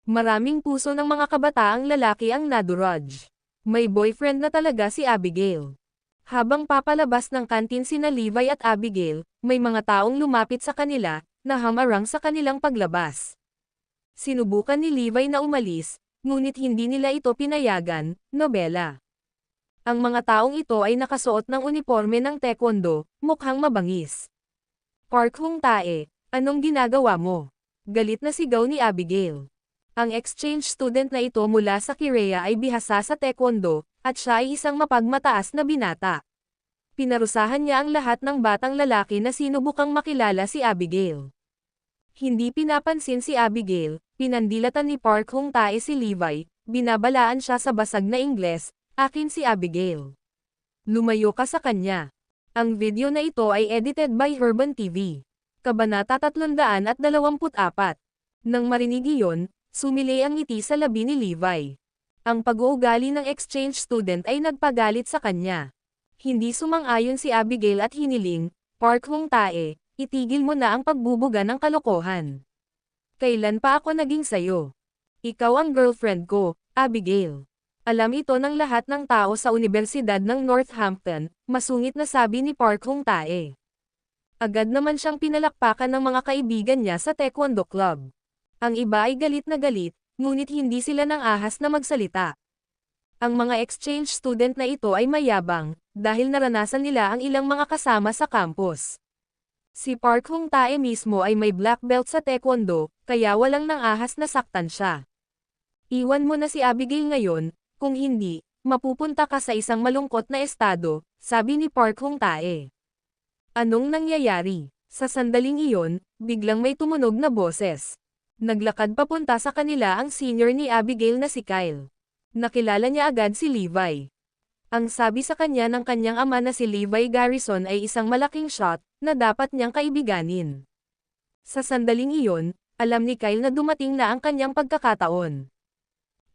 Maraming puso ng mga kabataang lalaki ang nadurog. May boyfriend na talaga si Abigail. Habang papalabas ng kantin sina Levi at Abigail, may mga taong lumapit sa kanila, na hamarang sa kanilang paglabas. Sinubukan ni Levi na umalis, ngunit hindi nila ito pinayagan, nobela. Ang mga taong ito ay nakasuot ng uniforme ng taekwondo, mukhang mabangis. Park Hung-tae, anong ginagawa mo? Galit na sigaw ni Abigail. Ang exchange student na ito mula sa Korea ay bihasa sa taekwondo, at siya ay isang mapagmataas na binata. Pinarusahan niya ang lahat ng batang lalaki na sinubukang makilala si Abigail. Hindi pinapansin si Abigail, pinandilatan ni Park Hung-tae si Levi, binabalaan siya sa basag na Ingles, akin si Abigail. Lumayo ka sa kanya. Ang video na ito ay edited by Herban TV. Kabanata 324. Nang marinig iyon, sumilay ang ngiti sa labi ni Levi. Ang pag-uugali ng exchange student ay nagpagalit sa kanya. Hindi sumang-ayon si Abigail at hiniling, Park Hung-tae, itigil mo na ang pagbubuga ng kalokohan. Kailan pa ako naging sayo? Ikaw ang girlfriend ko, Abigail. Alam ito ng lahat ng tao sa Universidad ng Northampton, masungit na sabi ni Park Hung-tae. Agad naman siyang pinalakpakan ng mga kaibigan niya sa Taekwondo Club. Ang iba ay galit na galit, ngunit hindi sila nang ahas na magsalita. Ang mga exchange student na ito ay mayabang, dahil naranasan nila ang ilang mga kasama sa campus. Si Park Hung-tae mismo ay may black belt sa Taekwondo, kaya walang nang ahas na saktan siya. Iwan mo na si Abigail ngayon, kung hindi, mapupunta ka sa isang malungkot na estado, sabi ni Park Hung-tae. Anong nangyayari? Sa sandaling iyon, biglang may tumunog na boses. Naglakad papunta sa kanila ang senior ni Abigail na si Kyle. Nakilala niya agad si Levi. Ang sabi sa kanya ng kanyang ama na si Levi Garrison ay isang malaking shot, na dapat niyang kaibiganin. Sa sandaling iyon, alam ni Kyle na dumating na ang kanyang pagkakataon.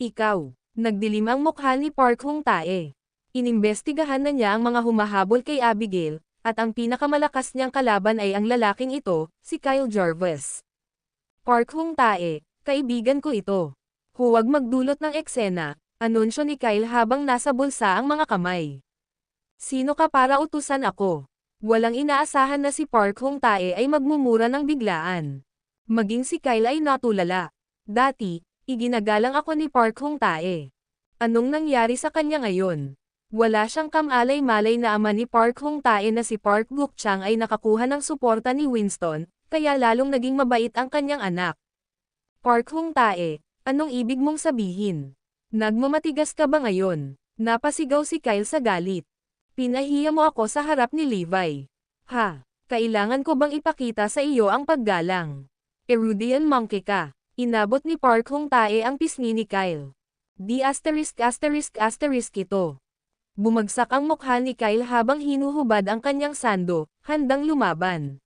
Ikaw, nagdilim ang mukha ni Park Hung-tae. Inimbestigahan na niya ang mga humahabol kay Abigail, at ang pinakamalakas niyang kalaban ay ang lalaking ito, si Kyle Jarvis. Park Hung-tae, kaibigan ko ito. Huwag magdulot ng eksena, anunsyo ni Kyle habang nasa bulsa ang mga kamay. Sino ka para utusan ako? Walang inaasahan na si Park Hung-tae ay magmumura ng biglaan. Maging si Kyle ay natulala. Dati, iginagalang ako ni Park Hung-tae. Anong nangyari sa kanya ngayon? Wala siyang kamalay-malay na ama ni Park Hung-tae na si Park Guk-chang ay nakakuha ng suporta ni Winston, kaya lalong naging mabait ang kanyang anak. Park Hung-tae, anong ibig mong sabihin? Nagmamatigas ka ba ngayon? Napasigaw si Kyle sa galit. Pinahiya mo ako sa harap ni Levi. Ha, kailangan ko bang ipakita sa iyo ang paggalang? Erudian monkey ka. Inabot ni Park Hung-tae ang pisngi ni Kyle. Di **** ito. Bumagsak ang mukha ni Kyle habang hinuhubad ang kanyang sando, handang lumaban.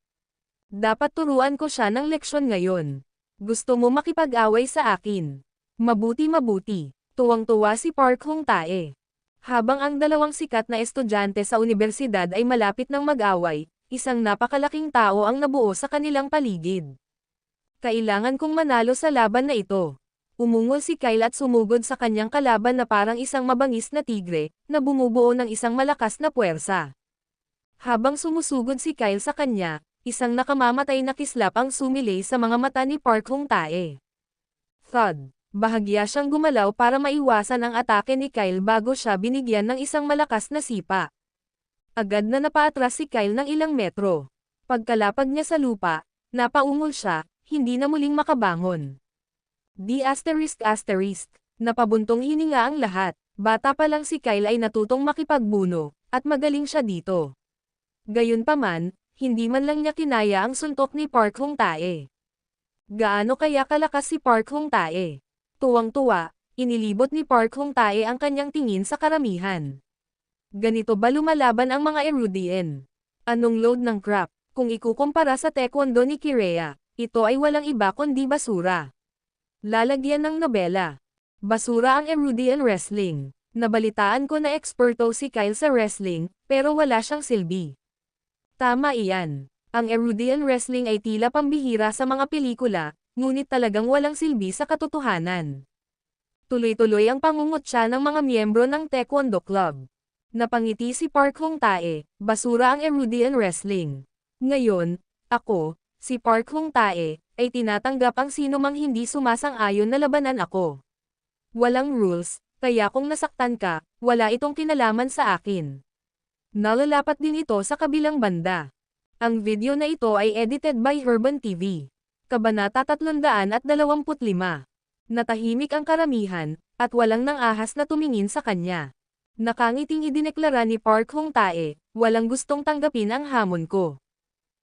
Dapat turuan ko siya ng leksyon ngayon. Gusto mo makipag-away sa akin? Mabuti. Tuwang-tuwa si Park Hong-tae. Habang ang dalawang sikat na estudyante sa universidad ay malapit ng mag-away, isang napakalaking tao ang nabuo sa kanilang paligid. Kailangan kong manalo sa laban na ito. Umungol si Kyle at sumugod sa kanyang kalaban na parang isang mabangis na tigre, na bumubuo ng isang malakas na puwersa. Habang sumusugod si Kyle sa kanya, isang nakamamatay na kislap ang sumilay sa mga mata ni Park Hong-tae. Thud. Bahagya siyang gumalaw para maiwasan ang atake ni Kyle bago siya binigyan ng isang malakas na sipa. Agad na napaatras si Kyle ng ilang metro. Pagkalapag niya sa lupa, napaungol siya, hindi na muling makabangon. Napabuntong hininga ang lahat. Bata pa lang si Kyle ay natutong makipagbuno, at magaling siya dito. Gayunpaman, hindi man lang niya kinaya ang suntok ni Park Hong-tae. Gaano kaya kalakas si Park Hong-tae? Tuwang-tuwa, inilibot ni Park Hong-tae ang kanyang tingin sa karamihan. Ganito ba lumalaban ang mga Erudian? Anong load ng crap? Kung ikukumpara sa taekwondo ni Kirea, ito ay walang iba kundi basura. Lalagyan ng nobela. Basura ang Erudian Wrestling. Nabalitaan ko na eksperto si Kyle sa wrestling, pero wala siyang silbi. Tama iyan. Ang Erudian Wrestling ay tila pambihira sa mga pelikula, ngunit talagang walang silbi sa katotohanan. Tuloy-tuloy ang pangungutya ng mga miyembro ng Taekwondo Club. Napangiti si Park Hong-tae, basura ang Erudian Wrestling. Ngayon, ako, si Park Hong-tae, ay tinatanggap ang sinumang hindi sumasang-ayon na labanan ako. Walang rules, kaya kung nasaktan ka, wala itong kinalaman sa akin. Nalalapat din ito sa kabilang banda. Ang video na ito ay edited by Herban TV. Kabanata 325. Natahimik ang karamihan, at walang nang ahas na tumingin sa kanya. Nakangiting idineklara ni Park Hong-tae, walang gustong tanggapin ang hamon ko.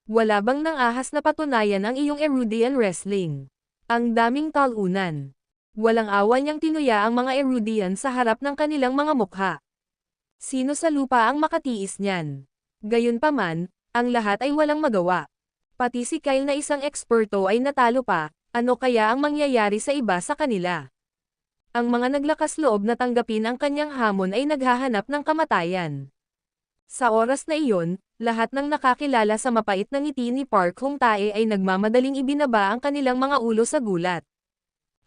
Wala bang nang ahas na patunayan ang iyong Erudian Wrestling? Ang daming talunan. Walang awa niyang tinuya ang mga Erudian sa harap ng kanilang mga mukha. Sino sa lupa ang makatiis niyan? Gayunpaman, ang lahat ay walang magawa. Pati si Kyle na isang eksperto ay natalo pa, ano kaya ang mangyayari sa iba sa kanila? Ang mga naglakas loob na tanggapin ang kanyang hamon ay naghahanap ng kamatayan. Sa oras na iyon, lahat ng nakakilala sa mapait na ngiti ni Park Hong-tae ay nagmamadaling ibinaba ang kanilang mga ulo sa gulat.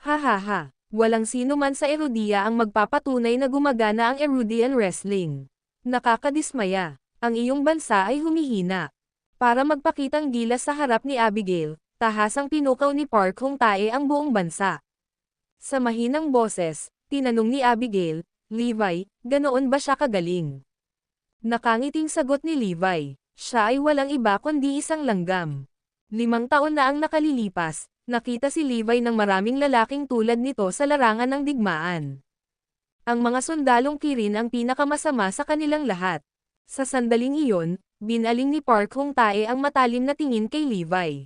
Hahaha, walang sino man sa Erudia ang magpapatunay na gumagana ang Erudian Wrestling. Nakakadismaya, ang iyong bansa ay humihina. Para magpakitang gilas sa harap ni Abigail, tahasang pinukaw ni Park Hong-tae ang buong bansa. Sa mahinang boses, tinanong ni Abigail, Levi, ganoon ba siya kagaling? Nakangiting sagot ni Levi, siya ay walang iba kundi isang langgam. 5 taon na ang nakalilipas, nakita si Levi ng maraming lalaking tulad nito sa larangan ng digmaan. Ang mga sundalong Kirin ang pinakamasama sa kanilang lahat. Sa sandaling iyon, binaling ni Park Hong-tae ang matalim na tingin kay Levi.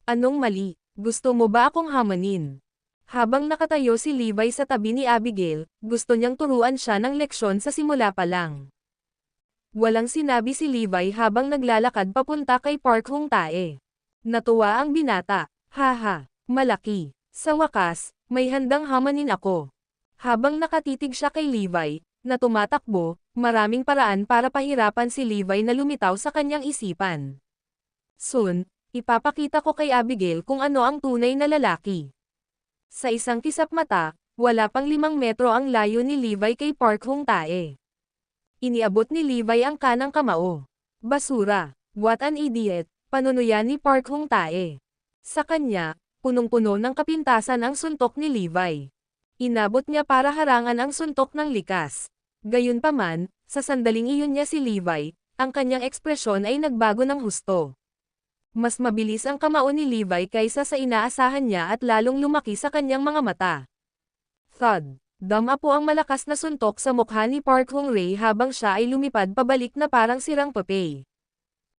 Anong mali? Gusto mo ba akong hamanin? Habang nakatayo si Levi sa tabi ni Abigail, gusto niyang turuan siya ng leksyon sa simula pa lang. Walang sinabi si Levi habang naglalakad papunta kay Park Hong-tae. Natuwa ang binata. Haha, malaki. Sa wakas, may handang hamanin ako. Habang nakatitig siya kay Levi, na tumatakbo, maraming paraan para pahirapan si Levi na lumitaw sa kanyang isipan. Soon, ipapakita ko kay Abigail kung ano ang tunay na lalaki. Sa isang kisap mata, wala pang 5 metro ang layo ni Levi kay Park Hong-tae. Iniabot ni Levi ang kanang kamao. Basura, what an idiot, panunuyan ni Park Hong-tae. Sa kanya, punong-puno ng kapintasan ang suntok ni Levi. Inabot niya para harangan ang suntok ng likas. Gayunpaman, sa sandaling iyon niya si Levi, ang kanyang ekspresyon ay nagbago ng husto. Mas mabilis ang kamao ni Levi kaysa sa inaasahan niya at lalong lumaki sa kanyang mga mata. Thud. Dama po ang malakas na suntok sa mukha ni Park Hong-rae habang siya ay lumipad pabalik na parang sirang papel.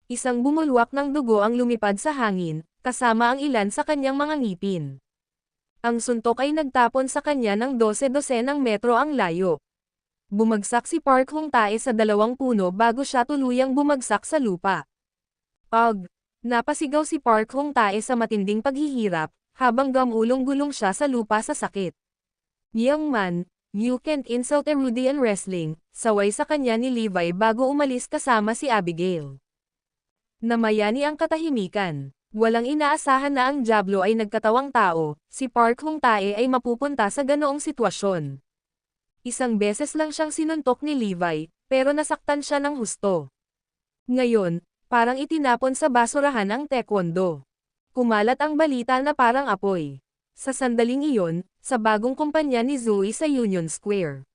Isang bumulwak ng dugo ang lumipad sa hangin, kasama ang ilan sa kanyang mga ngipin. Ang suntok ay nagtapon sa kanya ng 12 dosenang metro ang layo. Bumagsak si Park Hong-tae sa dalawang puno bago siya tuluyang bumagsak sa lupa. Ugh! Napasigaw si Park Hong-tae sa matinding paghihirap, habang gamulong-gulong siya sa lupa sa sakit. Young man, you can't insult a Rudy in wrestling, saway sa kanya ni Levi bago umalis kasama si Abigail. Namayani ang katahimikan. Walang inaasahan na ang Diablo ay nagkatawang tao, si Park Hong-tae ay mapupunta sa ganoong sitwasyon. Isang beses lang siyang sinuntok ni Levi, pero nasaktan siya ng husto. Ngayon, parang itinapon sa basurahan ang taekwondo. Kumalat ang balita na parang apoy. Sa sandaling iyon, sa bagong kumpanya ni Zoe sa Union Square.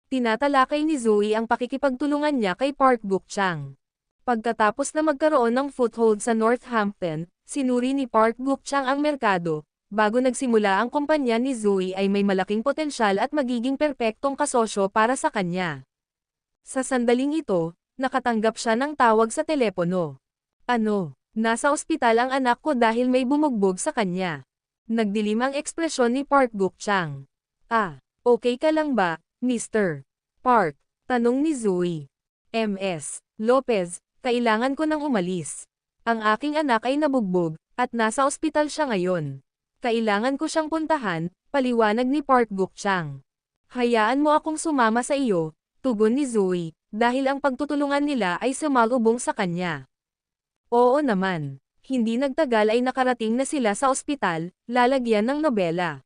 Tinatalakay ni Zoe ang pakikipagtulungan niya kay Park Buk-chang. Pagkatapos na magkaroon ng foothold sa Northampton, sinuri ni Park Buk-chang ang merkado. Bago nagsimula ang kumpanya ni Zoe ay may malaking potensyal at magiging perpektong kasosyo para sa kanya. Sa sandaling ito, nakatanggap siya ng tawag sa telepono. Ano? Nasa ospital ang anak ko dahil may bumugbog sa kanya. Nagdilim ang ekspresyon ni Park Buk-chang. Ah, okay ka lang ba, Mr. Park? Tanong ni Zoe. Ms. Lopez, kailangan ko nang umalis. Ang aking anak ay nabugbog, at nasa ospital siya ngayon. Kailangan ko siyang puntahan, paliwanag ni Park Buk-chang. Hayaan mo akong sumama sa iyo, tugon ni Zoe, dahil ang pagtutulungan nila ay sumalubong sa kanya. Oo naman. Hindi nagtagal ay nakarating na sila sa ospital, lalagyan ng nobela.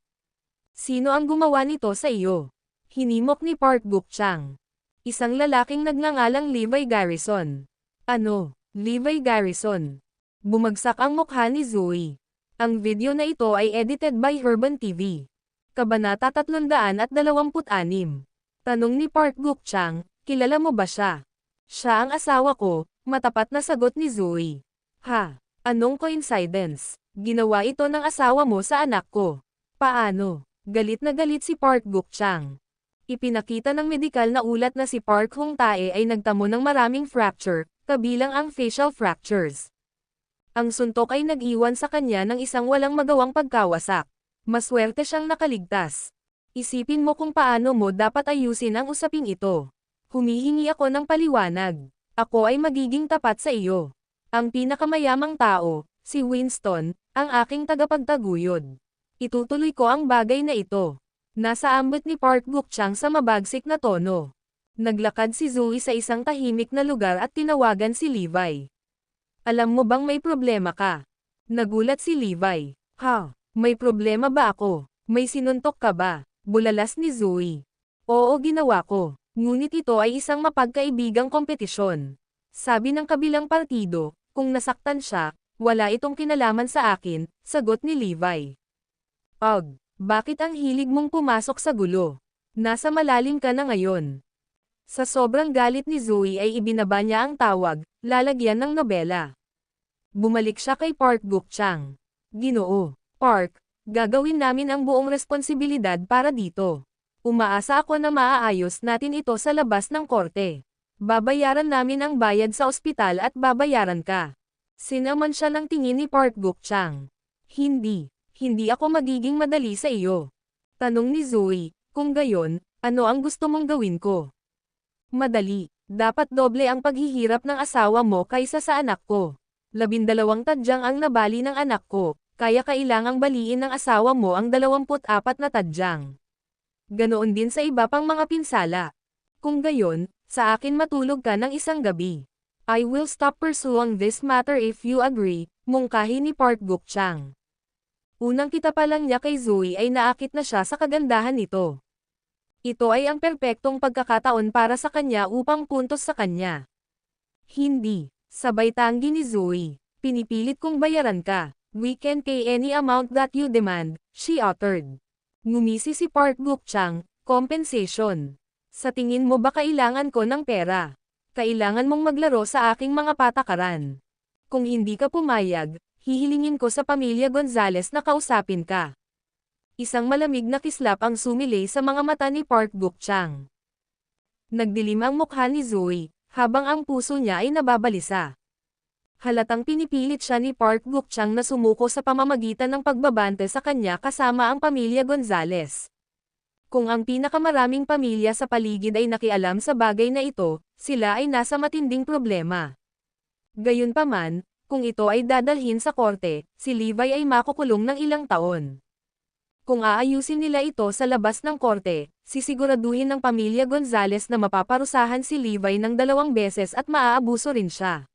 Sino ang gumawa nito sa iyo? Hinimok ni Park Buk-chang. Isang lalaking nagngangalang Levi Garrison. Ano? Levi Garrison. Bumagsak ang mukha ni Zoe. Ang video na ito ay edited by Urban TV. Kabanata 326. Tanong ni Park Buk-chang, kilala mo ba siya? Siya ang asawa ko, matapat na sagot ni Zoe. Ha? Anong coincidence? Ginawa ito ng asawa mo sa anak ko. Paano? Galit na galit si Park Buk-chang. Ipinakita ng medikal na ulat na si Park Hong-tae ay nagtamo ng maraming fracture, kabilang ang facial fractures. Ang suntok ay nag-iwan sa kanya ng isang walang magawang pagkawasak. Maswerte siyang nakaligtas. Isipin mo kung paano mo dapat ayusin ang usaping ito. Humihingi ako ng paliwanag. Ako ay magiging tapat sa iyo. Ang pinakamayamang tao, si Winston, ang aking tagapagtaguyod. Itutuloy ko ang bagay na ito. Nasa ambot ni Park Buk-chang sa mabagsik na tono. Naglakad si Zoe sa isang tahimik na lugar at tinawagan si Levi. Alam mo bang may problema ka? Nagulat si Levi. Ha? May problema ba ako? May sinuntok ka ba? Bulalas ni Zoe. Oo, ginawa ko. Ngunit ito ay isang mapagkaibigang kompetisyon. Sabi ng kabilang partido, kung nasaktan siya, wala itong kinalaman sa akin, sagot ni Levi. Ugh, bakit ang hilig mong pumasok sa gulo? Nasa malalim ka na ngayon. Sa sobrang galit ni Zoe ay ibinaba niya ang tawag, lalagyan ng nobela. Bumalik siya kay Park Buk-chang. Ginoo, Park, gagawin namin ang buong responsibilidad para dito. Umaasa ako na maaayos natin ito sa labas ng korte. Babayaran namin ang bayad sa ospital at babayaran ka. Sinaman siya ng tingin ni Park Buk-chang. Hindi ako magiging madali sa iyo. Tanong ni Zoe, kung gayon, ano ang gusto mong gawin ko? Madali, dapat doble ang paghihirap ng asawa mo kaysa sa anak ko. 12 tadyang ang nabali ng anak ko, kaya kailangang baliin ng asawa mo ang 24 na tadyang. Ganoon din sa iba pang mga pinsala. Kung gayon, sa akin matulog ka ng isang gabi. I will stop pursuing this matter if you agree, mungkahi ni Park Buk-chang. Unang kita pa lang niya kay Zoe ay naakit na siya sa kagandahan nito. Ito ay ang perpektong pagkakataon para sa kanya upang puntos sa kanya. Hindi, sabay tanggi ni Zoe, pinipilit kong bayaran ka. We can pay any amount that you demand, she uttered. Ngumisi si Park Buk-chang, compensation. Sa tingin mo ba kailangan ko ng pera? Kailangan mong maglaro sa aking mga patakaran. Kung hindi ka pumayag, hihilingin ko sa pamilya Gonzales na kausapin ka. Isang malamig na kislap ang sumilay sa mga mata ni Park Buk-chang. Nagdilim ang mukha ni Zoe, habang ang puso niya ay nababalisa. Halatang pinipilit siya ni Park Buk-chang na sumuko sa pamamagitan ng pagbabante sa kanya kasama ang pamilya Gonzales. Kung ang pinakamaraming pamilya sa paligid ay nakialam sa bagay na ito, sila ay nasa matinding problema. Gayunpaman, kung ito ay dadalhin sa korte, si Levi ay makukulong ng ilang taon. Kung aayusin nila ito sa labas ng korte, sisiguraduhin ng pamilya Gonzales na mapaparusahan si Levi ng 2 beses at maaabuso rin siya.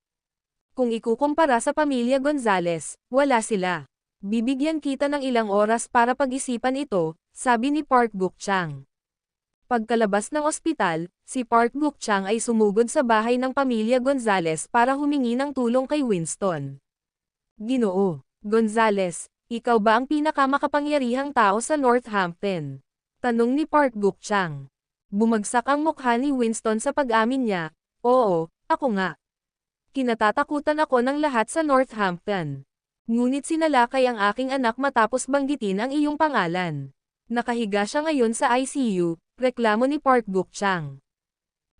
Kung ikukumpara sa pamilya Gonzales, wala sila. Bibigyan kita ng ilang oras para pag-isipan ito, sabi ni Park Guk-chang. Pagkalabas ng ospital, si Park Guk-chang ay sumugod sa bahay ng pamilya Gonzales para humingi ng tulong kay Winston. Ginoo Gonzales, ikaw ba ang pinakamakapangyarihang tao sa Northampton? Tanong ni Park Guk-chang. Bumagsak ang mukha ni Winston sa pag-amin niya, oo, ako nga. Kinatatakutan ako ng lahat sa Northampton. Ngunit sinalakay ang aking anak matapos banggitin ang iyong pangalan. Nakahiga siya ngayon sa ICU, reklamo ni Park Guk-chang.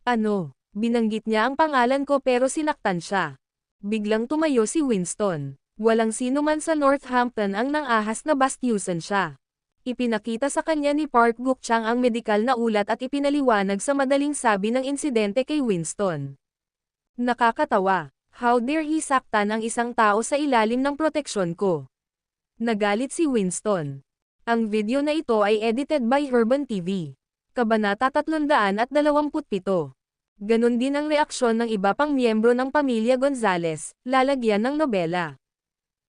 Ano? Binanggit niya ang pangalan ko pero sinaktan siya. Biglang tumayo si Winston. Walang sino man sa Northampton ang nang-ahas na bastyusan siya. Ipinakita sa kanya ni Park Guk-chang ang medikal na ulat at ipinaliwanag sa madaling sabi ng insidente kay Winston. Nakakatawa. How dare he saktan ang isang tao sa ilalim ng proteksyon ko? Nagalit si Winston. Ang video na ito ay edited by Herban TV. Kabanata 327. Ganon din ang reaksyon ng iba pang miyembro ng pamilya Gonzales, lalagyan ng nobela.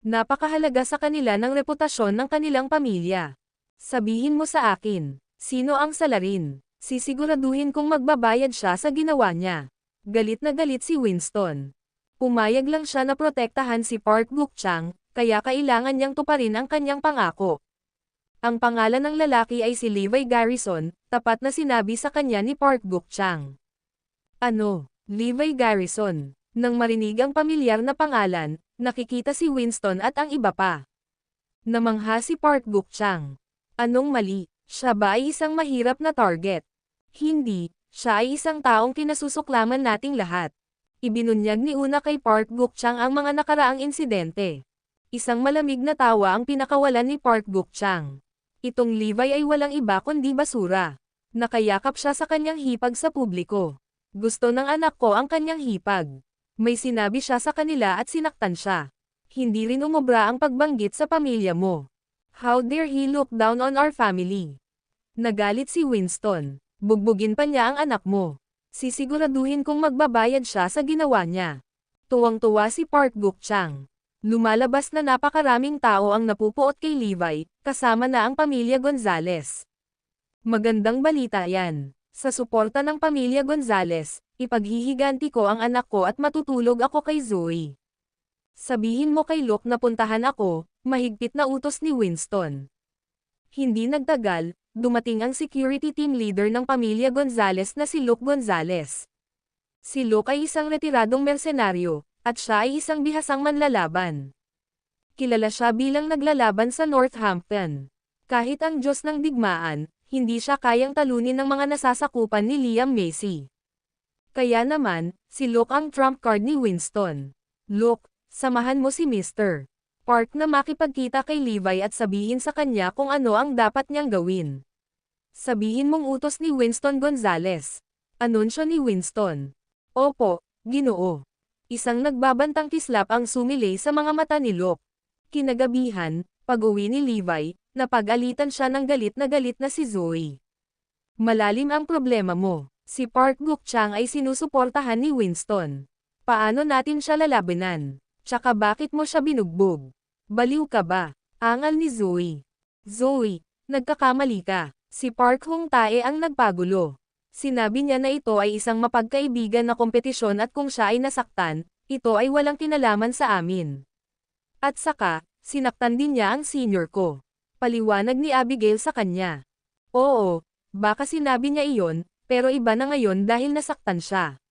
Napakahalaga sa kanila ng reputasyon ng kanilang pamilya. Sabihin mo sa akin, sino ang salarin? Sisiguraduhin kong magbabayad siya sa ginawa niya. Galit na galit si Winston. Pumayag lang siya na protektahan si Park Guk-chang, kaya kailangan niyang tuparin ang kanyang pangako. Ang pangalan ng lalaki ay si Levi Garrison, tapat na sinabi sa kanya ni Park Guk-chang. Ano? Levi Garrison. Nang marinig ang pamilyar na pangalan, nakikita si Winston at ang iba pa. Namangha si Park Guk-chang. Anong mali? Siya ba ay isang mahirap na target? Hindi, siya ay isang taong kinasusuklaman nating lahat. Ibinunyag ni Una kay Park Guk-chang ang mga nakaraang insidente. Isang malamig na tawa ang pinakawalan ni Park Guk-chang. Itong Levi ay walang iba kundi basura. Nakayakap siya sa kanyang hipag sa publiko. Gusto ng anak ko ang kanyang hipag. May sinabi siya sa kanila at sinaktan siya. Hindi rin umubra ang pagbanggit sa pamilya mo. How dare he look down on our family? Nagalit si Winston. Bugbugin pa niya ang anak mo. Sisiguraduhin kong magbabayad siya sa ginawa niya. Tuwang-tuwa si Park Guk-chang. Lumalabas na napakaraming tao ang napupuot kay Levi, kasama na ang pamilya Gonzales. Magandang balita yan. Sa suporta ng pamilya Gonzales, ipaghihiganti ko ang anak ko at matutulog ako kay Zoe. Sabihin mo kay Luke na puntahan ako, mahigpit na utos ni Winston. Hindi nagtagal, dumating ang security team leader ng pamilya Gonzales na si Luke Gonzales. Si Luke ay isang retiradong mersenaryo, at siya ay isang bihasang manlalaban. Kilala siya bilang naglalaban sa Northampton. Kahit ang Diyos ng digmaan, hindi siya kayang talunin ng mga nasasakupan ni Liam Macy. Kaya naman, si Luke ang trump card ni Winston. Luke, samahan mo si Mr. Park na makipagkita kay Levi at sabihin sa kanya kung ano ang dapat niyang gawin. Sabihin mong utos ni Winston Gonzales. Anunsyo ni Winston. Opo, Ginoo. Isang nagbabantang kislap ang sumilay sa mga mata ni Luke. Kinagabihan, pag-uwi ni Levi, napag-alitan siya ng galit na si Zoe. Malalim ang problema mo. Si Park Guk-chang ay sinusuportahan ni Winston. Paano natin siya lalabanan? Tsaka bakit mo siya binugbog? Baliw ka ba? Angal ni Zoe. Zoe, nagkakamali ka. Si Park Hong-tae ang nagpagulo. Sinabi niya na ito ay isang mapagkaibigan na kompetisyon at kung siya ay nasaktan, ito ay walang kinalaman sa amin. At saka, sinaktan din niya ang senior ko. Paliwanag ni Abigail sa kanya. Oo, baka sinabi niya iyon, pero iba na ngayon dahil nasaktan siya.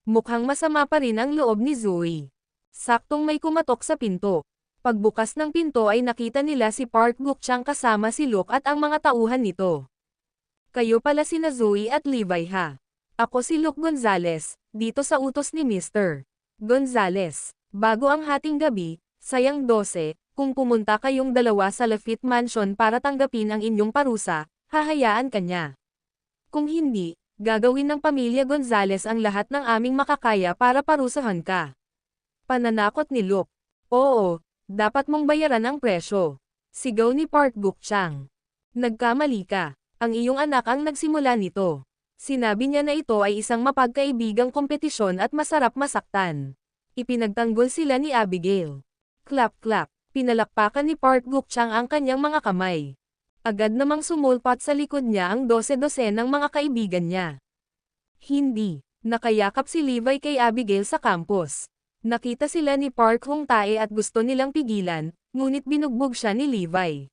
Mukhang masama pa rin ang loob ni Zoe. Saktong may kumatok sa pinto. Pagbukas ng pinto ay nakita nila si Park Guk-chang kasama si Luke at ang mga tauhan nito. Kayo pala sina Zoe at Levi ha. Ako si Luke Gonzales, dito sa utos ni Mr. Gonzales. Bago ang hating gabi, sayang 12, kung pumunta kayong dalawa sa Lafitte Mansion para tanggapin ang inyong parusa, hahayaan ka niya. Kung hindi, gagawin ng pamilya Gonzales ang lahat ng aming makakaya para parusahan ka. Pananakot ni Luke. Oo, dapat mong bayaran ang presyo. Sigaw ni Park Guk-chang. Nagkamali ka. Ang iyong anak ang nagsimula nito. Sinabi niya na ito ay isang mapagkaibigang kompetisyon at masarap masaktan. Ipinagtanggol sila ni Abigail. Clap-clap. Pinalakpakan ni Park Guk-chang ang kanyang mga kamay. Agad namang sumulpat sa likod niya ang 12-12 ng mga kaibigan niya. Hindi. Nakayakap si Levi kay Abigail sa campus. Nakita sila ni Park Hong-tae at gusto nilang pigilan, ngunit binugbog siya ni Levi.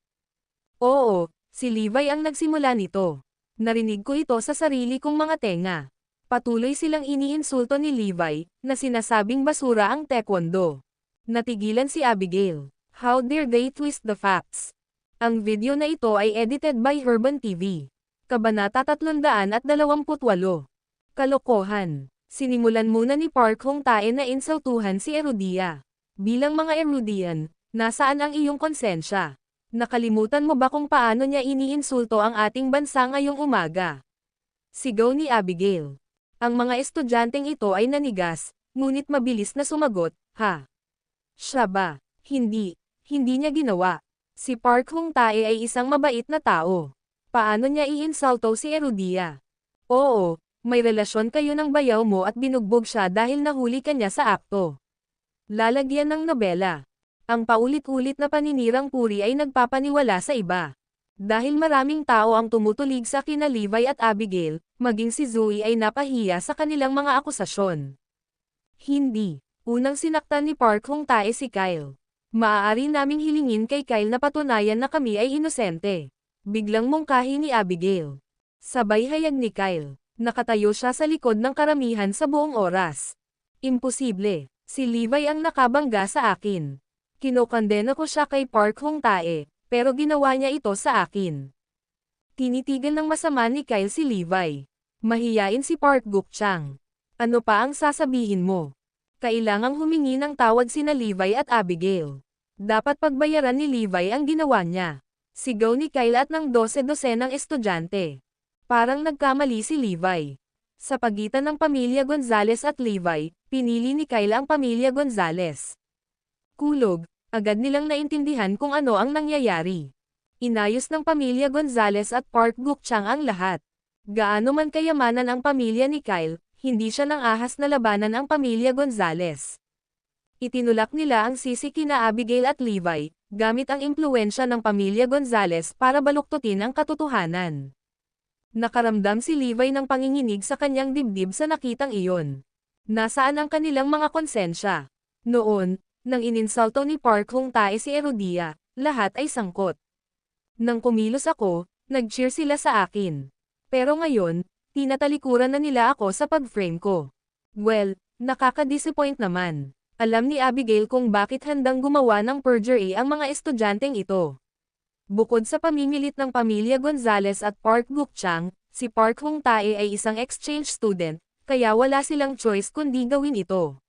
Oo, si Levi ang nagsimula nito. Narinig ko ito sa sarili kong mga tenga. Patuloy silang iniinsulto ni Levi, na sinasabing basura ang taekwondo. Natigilan si Abigail. How dare they twist the facts? Ang video na ito ay edited by Herban TV. Kabanata 328. Kalokohan. Sinimulan muna ni Park Hong-tae na insultuhan si Erudia. Bilang mga Erudian, nasaan ang iyong konsensya? Nakalimutan mo ba kung paano niya iniinsulto ang ating bansa ngayong umaga? Sigaw ni Abigail. Ang mga estudyanteng ito ay nanigas, ngunit mabilis na sumagot, ha? Siya ba? Hindi. Hindi niya ginawa. Si Park Hong-tae ay isang mabait na tao. Paano niya iinsulto si Erudia? Oo, may relasyon kayo ng bayaw mo at binugbog siya dahil nahuli ka niya sa akto. Lalagyan ng nobela. Ang paulit-ulit na paninirang puri ay nagpapaniwala sa iba. Dahil maraming tao ang tumutulig sa kina Levi at Abigail, maging si Zoe ay napahiya sa kanilang mga akusasyon. Hindi. Unang sinaktan ni Park Hong-tae si Kyle. Maaari naming hilingin kay Kyle na patunayan na kami ay inosente. Biglang mungkahi ni Abigail. Sabay hayag ni Kyle. Nakatayo siya sa likod ng karamihan sa buong oras. Imposible. Si Levi ang nakabangga sa akin. Kinokondena ko siya kay Park Hong-tae, pero ginawa niya ito sa akin. Tinitigan ng masama ni Kyle si Levi. Mahiyain si Park Guk-chang. Ano pa ang sasabihin mo? Kailangang humingi ng tawad sina Levi at Abigail. Dapat pagbayaran ni Levi ang ginawa niya. Sigaw ni Kyle at ng 12-12 ng estudyante. Parang nagkamali si Levi. Sa pagitan ng pamilya Gonzales at Levi, pinili ni Kyle ang pamilya Gonzales. Kulog, agad nilang naintindihan kung ano ang nangyayari. Inayos ng pamilya Gonzales at Park Guk-chang ang lahat. Gaano man kayamanan ang pamilya ni Kyle, hindi siya nang ahas na labanan ang pamilya Gonzales. Itinulak nila ang sisi kina Abigail at Levi, gamit ang impluwensya ng pamilya Gonzales para baluktutin ang katotohanan. Nakaramdam si Levi ng panginginig sa kanyang dibdib sa nakitang iyon. Nasaan ang kanilang mga konsensya? Noon, nang ininsulto ni Park Hong-tae si Erudia, lahat ay sangkot. Nang kumilos ako, nag-cheer sila sa akin. Pero ngayon, tinatalikuran na nila ako sa pag-frame ko. Well, nakaka-disappoint naman. Alam ni Abigail kung bakit handang gumawa ng perjury ang mga estudyanteng ito. Bukod sa pamimilit ng pamilya Gonzales at Park Guk-chang, si Park Hong-tae ay isang exchange student, kaya wala silang choice kundi gawin ito.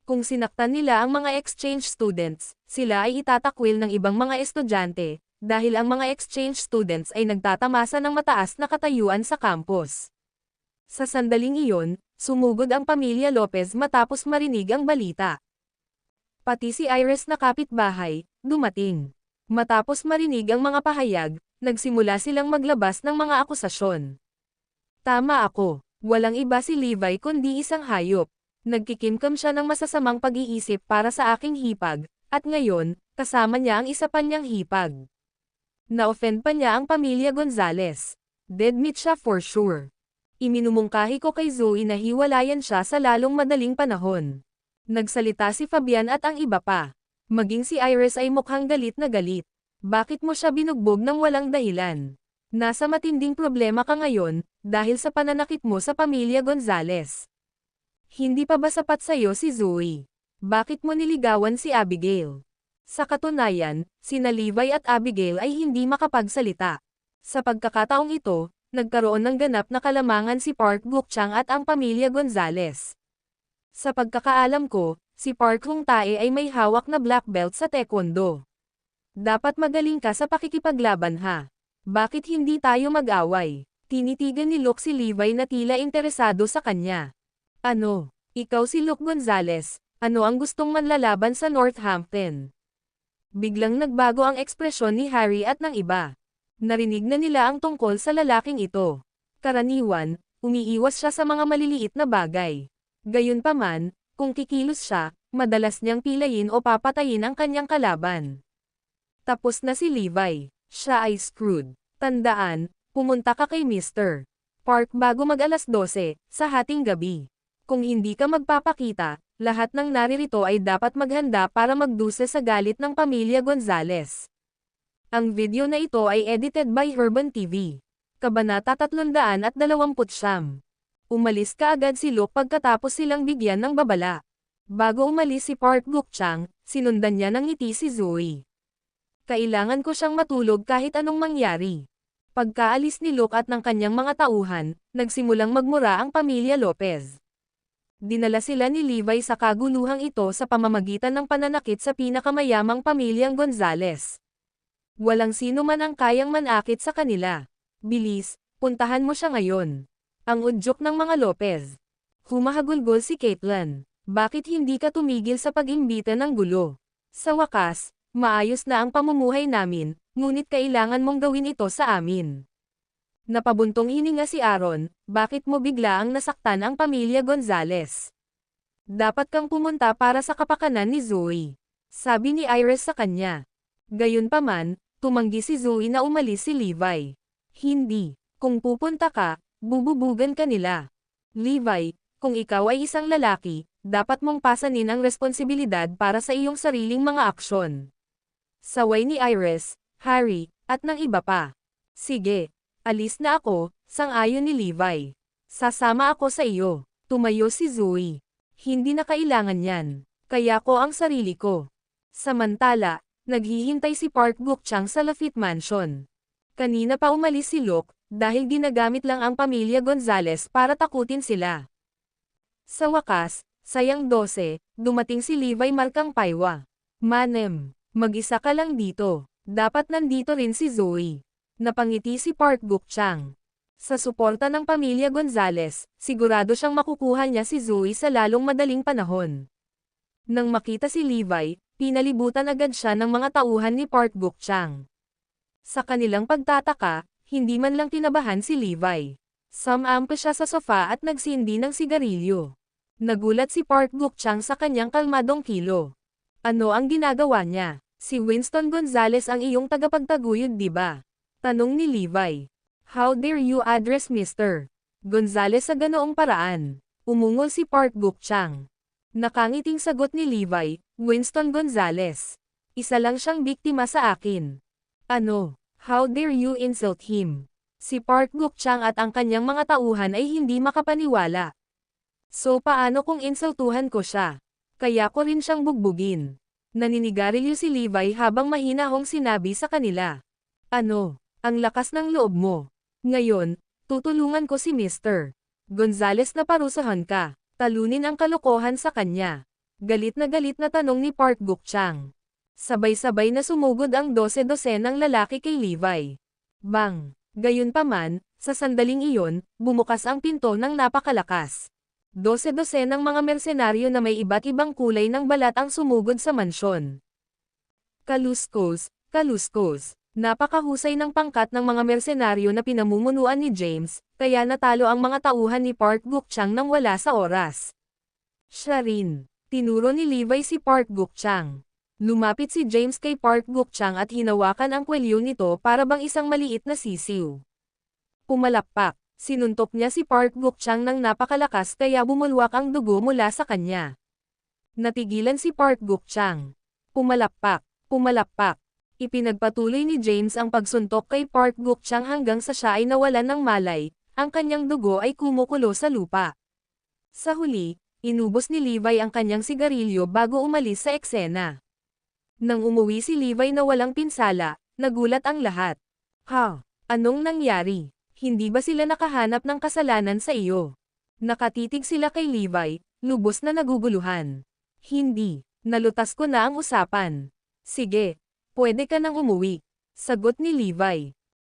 Kung sinaktan nila ang mga exchange students, sila ay itatakwil ng ibang mga estudyante, dahil ang mga exchange students ay nagtatamasa ng mataas na katayuan sa campus. Sa sandaling iyon, sumugod ang pamilya Lopez matapos marinig ang balita. Pati si Iris na kapitbahay, dumating. Matapos marinig ang mga pahayag, nagsimula silang maglabas ng mga akusasyon. Tama ako, walang iba si Levi kundi isang hayop. Nagkikimkam siya ng masasamang pag-iisip para sa aking hipag, at ngayon, kasama niya ang isa pa niyang hipag. Na-offend pa niya ang pamilya Gonzales. Dead meat siya for sure. Iminumungkahi ko kay Zoe na hiwalayan siya sa lalong madaling panahon. Nagsalita si Fabian at ang iba pa. Maging si Iris ay mukhang galit na galit. Bakit mo siya binugbog ng walang dahilan? Nasa matinding problema ka ngayon, dahil sa pananakit mo sa pamilya Gonzales. Hindi pa ba sapat sa'yo si Zoe? Bakit mo niligawan si Abigail? Sa katunayan, sina Levi at Abigail ay hindi makapagsalita. Sa pagkakataong ito, nagkaroon ng ganap na kalamangan si Park Guk-chang at ang pamilya Gonzales. Sa pagkakaalam ko, si Park Hong-tae ay may hawak na black belt sa taekwondo. Dapat magaling ka sa pakikipaglaban ha. Bakit hindi tayo mag-away? Tinitigan ni Luke si Levi na tila interesado sa kanya. Ano? Ikaw si Luke Gonzales, ano ang gustong manlalaban sa Northampton? Biglang nagbago ang ekspresyon ni Harry at ng iba. Narinig na nila ang tungkol sa lalaking ito. Karaniwan, umiiwas siya sa mga maliliit na bagay. Gayunpaman, kung kikilos siya, madalas niyang pilayin o papatayin ang kanyang kalaban. Tapos na si Levi. Siya ay screwed. Tandaan, pumunta ka kay Mr. Park bago mag-alas 12, sa hating gabi. Kung hindi ka magpapakita, lahat ng naririto ay dapat maghanda para magduse sa galit ng pamilya Gonzales. Ang video na ito ay edited by Herban TV. Kabanata 329. Umalis ka agad si Luke pagkatapos silang bigyan ng babala. Bago umalis si Park Guk-chang, sinundan niya ng ngiti si Zoe. Kailangan ko siyang matulog kahit anong mangyari. Pagkaalis ni Luke at ng kanyang mga tauhan, nagsimulang magmura ang pamilya Lopez. Dinala sila ni Levi sa kaguluhang ito sa pamamagitan ng pananakit sa pinakamayamang pamilyang Gonzales. Walang sino man ang kayang manakit sa kanila. Bilis, puntahan mo siya ngayon. Ang udyok ng mga Lopez. Humahagulgol si Caitlin. Bakit hindi ka tumigil sa pag-imbita ng gulo? Sa wakas, maayos na ang pamumuhay namin, ngunit kailangan mong gawin ito sa amin. Napabuntong hininga si Aaron, bakit mo bigla ang nasaktan ang pamilya Gonzales? Dapat kang pumunta para sa kapakanan ni Zoe. Sabi ni Iris sa kanya. Gayunpaman, tumanggi si Zoe na umalis si Levi. Hindi. Kung pupunta ka, bububugan ka nila. Levi, kung ikaw ay isang lalaki, dapat mong pasanin ang responsibilidad para sa iyong sariling mga aksyon. Saway ni Iris, Harry, at ng iba pa. Sige, alis na ako, sang-ayon ni Levi. Sasama ako sa iyo. Tumayo si Zoe. Hindi na kailangan yan. Kaya ko ang sarili ko. Samantala, naghihintay si Park Guk-chang sa Lafitte Mansion. Kanina pa umalis si Luke, dahil ginagamit lang ang pamilya Gonzales para takutin sila. Sa wakas, sayang 12, dumating si Levi Markang Paiwa. Manem, mag-isa ka lang dito. Dapat nandito rin si Zoe. Napangiti si Park Guk-chang. Sa suporta ng pamilya Gonzales, sigurado siyang makukuha niya si Zoe sa lalong madaling panahon. Nang makita si Levi, pinalibutan agad siya ng mga tauhan ni Park Guk-chang. Sa kanilang pagtataka, hindi man lang kinabahan si Levi. Sumampa siya sa sofa at nagsindi ng sigarilyo. Nagulat si Park Guk-chang sa kanyang kalmadong kilo. Ano ang ginagawa niya? Si Winston Gonzales ang iyong tagapagtaguyod, di ba? Tanong ni Levi. How dare you address Mr. Gonzales sa ganoong paraan? Umungol si Park Guk-chang. Nakangiting sagot ni Levi, Winston Gonzales. Isa lang siyang biktima sa akin. Ano? How dare you insult him? Si Park Guk-chang at ang kanyang mga tauhan ay hindi makapaniwala. So paano kung insultuhan ko siya? Kaya ko rin siyang bugbugin. Naninigarilyo si Levi habang mahinahong sinabi sa kanila. Ano? Ang lakas ng loob mo. Ngayon, tutulungan ko si Mr. Gonzales na parusahan ka. Talunin ang kalokohan sa kanya. Galit na tanong ni Park Guk-chang. Sabay-sabay na sumugod ang 12 ng lalaki kay Levi. Bang! Gayunpaman, sa sandaling iyon, bumukas ang pinto ng napakalakas. 12 ng mga mersenaryo na may iba't ibang kulay ng balat ang sumugod sa mansyon. Kaluskos, kaluskos. Napakahusay ng pangkat ng mga mersenaryo na pinamumunuan ni James, kaya natalo ang mga tauhan ni Park Guk-chang nang wala sa oras. Siya rin. Tinuro ni Levi si Park Guk-chang. Lumapit si James kay Park Guk-chang at hinawakan ang kwelyo nito para bang isang maliit na sisiw. Pumalakpak. Sinuntok niya si Park Guk-chang ng napakalakas kaya bumulwak ang dugo mula sa kanya. Natigilan si Park Guk-chang. Pumalakpak. Pumalakpak. Ipinagpatuloy ni James ang pagsuntok kay Park Guk-chang hanggang sa siya ay nawalan ng malay, ang kanyang dugo ay kumukulo sa lupa. Sa huli, inubos ni Levi ang kanyang sigarilyo bago umalis sa eksena. Nang umuwi si Levi na walang pinsala, nagulat ang lahat. Ha? Anong nangyari? Hindi ba sila nakahanap ng kasalanan sa iyo? Nakatitig sila kay Levi, lubos na naguguluhan. Hindi. Nalutas ko na ang usapan. Sige. Pwede ka nang umuwi. Sagot ni Levi.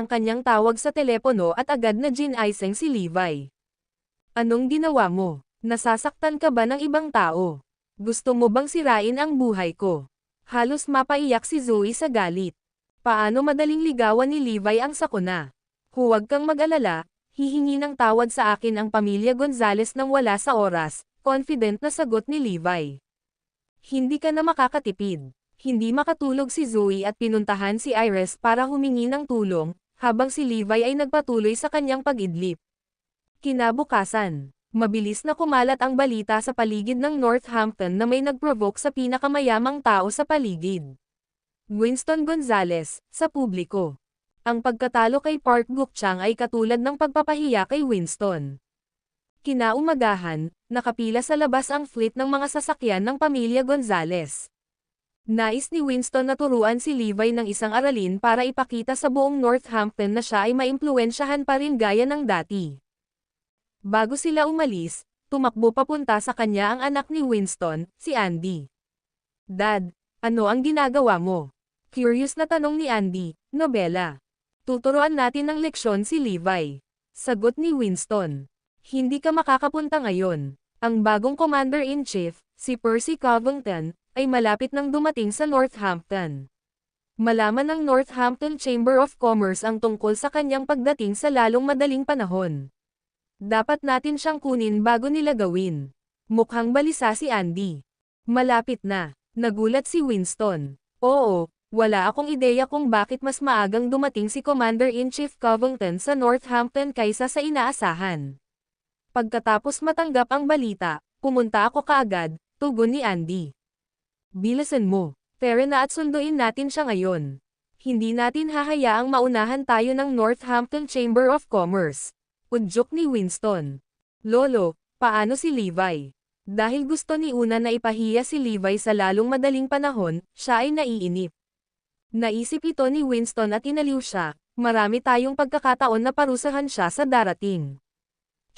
ang kanyang tawag sa telepono at agad na ginaiseng si Levi. Anong ginawa mo? Nasasaktan ka ba ng ibang tao? Gusto mo bang sirain ang buhay ko? Halos mapaiyak si Zoe sa galit. Paano madaling ligawan ni Levi ang sakuna? Huwag kang mag-alala, hihingi ng tawad sa akin ang pamilya Gonzales nang wala sa oras, confident na sagot ni Levi. Hindi ka na makakatipid. Hindi makatulog si Zoe at pinuntahan si Iris para humingi ng tulong, habang si Levi ay nagpatuloy sa kanyang pag-idlip. Kinabukasan, mabilis na kumalat ang balita sa paligid ng Northampton na may nag-provoke sa pinakamayamang tao sa paligid. Winston Gonzales, sa publiko. Ang pagkatalo kay Park Guk-chang ay katulad ng pagpapahiya kay Winston. Kinaumagahan, nakapila sa labas ang fleet ng mga sasakyan ng pamilya Gonzales. Nais ni Winston na turuan si Levi ng isang aralin para ipakita sa buong Northampton na siya ay maimpluwensyahan pa rin gaya ng dati. Bago sila umalis, tumakbo papunta sa kanya ang anak ni Winston, si Andy. Dad, ano ang ginagawa mo? Curious na tanong ni Andy, nobela. Tuturuan natin ng leksyon si Levi. Sagot ni Winston. Hindi ka makakapunta ngayon. Ang bagong Commander-in-Chief, si Percy Covington, ay malapit nang dumating sa Northampton. Malaman ng Northampton Chamber of Commerce ang tungkol sa kanyang pagdating sa lalong madaling panahon. Dapat natin siyang kunin bago nila gawin. Mukhang balisa si Andy. Malapit na. Nagulat si Winston. Oo, wala akong ideya kung bakit mas maagang dumating si Commander-in-Chief Covington sa Northampton kaysa sa inaasahan. Pagkatapos matanggap ang balita, pumunta ako kaagad, tugon ni Andy. Bilasan mo, tara na at sunduin natin siya ngayon. Hindi natin hahayaang maunahan tayo ng Northampton Chamber of Commerce. Udyok ni Winston. Lolo, paano si Levi? Dahil gusto ni Una na ipahiya si Levi sa lalong madaling panahon, siya ay naiinip. Naisip ito ni Winston at inaliw siya, marami tayong pagkakataon na parusahan siya sa darating.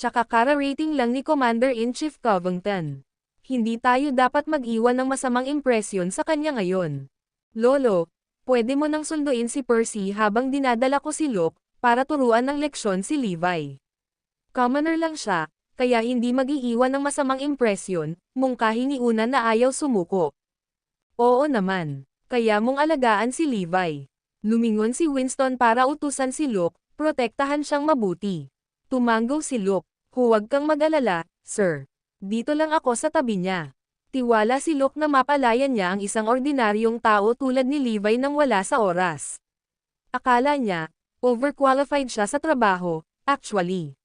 Tsaka kara-rating lang ni Commander-in-Chief Covington. Hindi tayo dapat mag-iwan ng masamang impresyon sa kanya ngayon. Lolo, pwede mo nang sunduin si Percy habang dinadala ko si Luke, para turuan ng leksyon si Levi. Commoner lang siya, kaya hindi mag-iiwan ng masamang impresyon, mungkahi ni Una na ayaw sumuko. Oo naman, kaya mong alagaan si Levi. Lumingon si Winston para utusan si Luke, protektahan siyang mabuti. Tumanggaw si Luke, huwag kang mag-alala, sir. Dito lang ako sa tabi niya. Tiwala si Luke na mapalayan niya ang isang ordinaryong tao tulad ni Levi nang wala sa oras. Akala niya, overqualified siya sa trabaho, actually.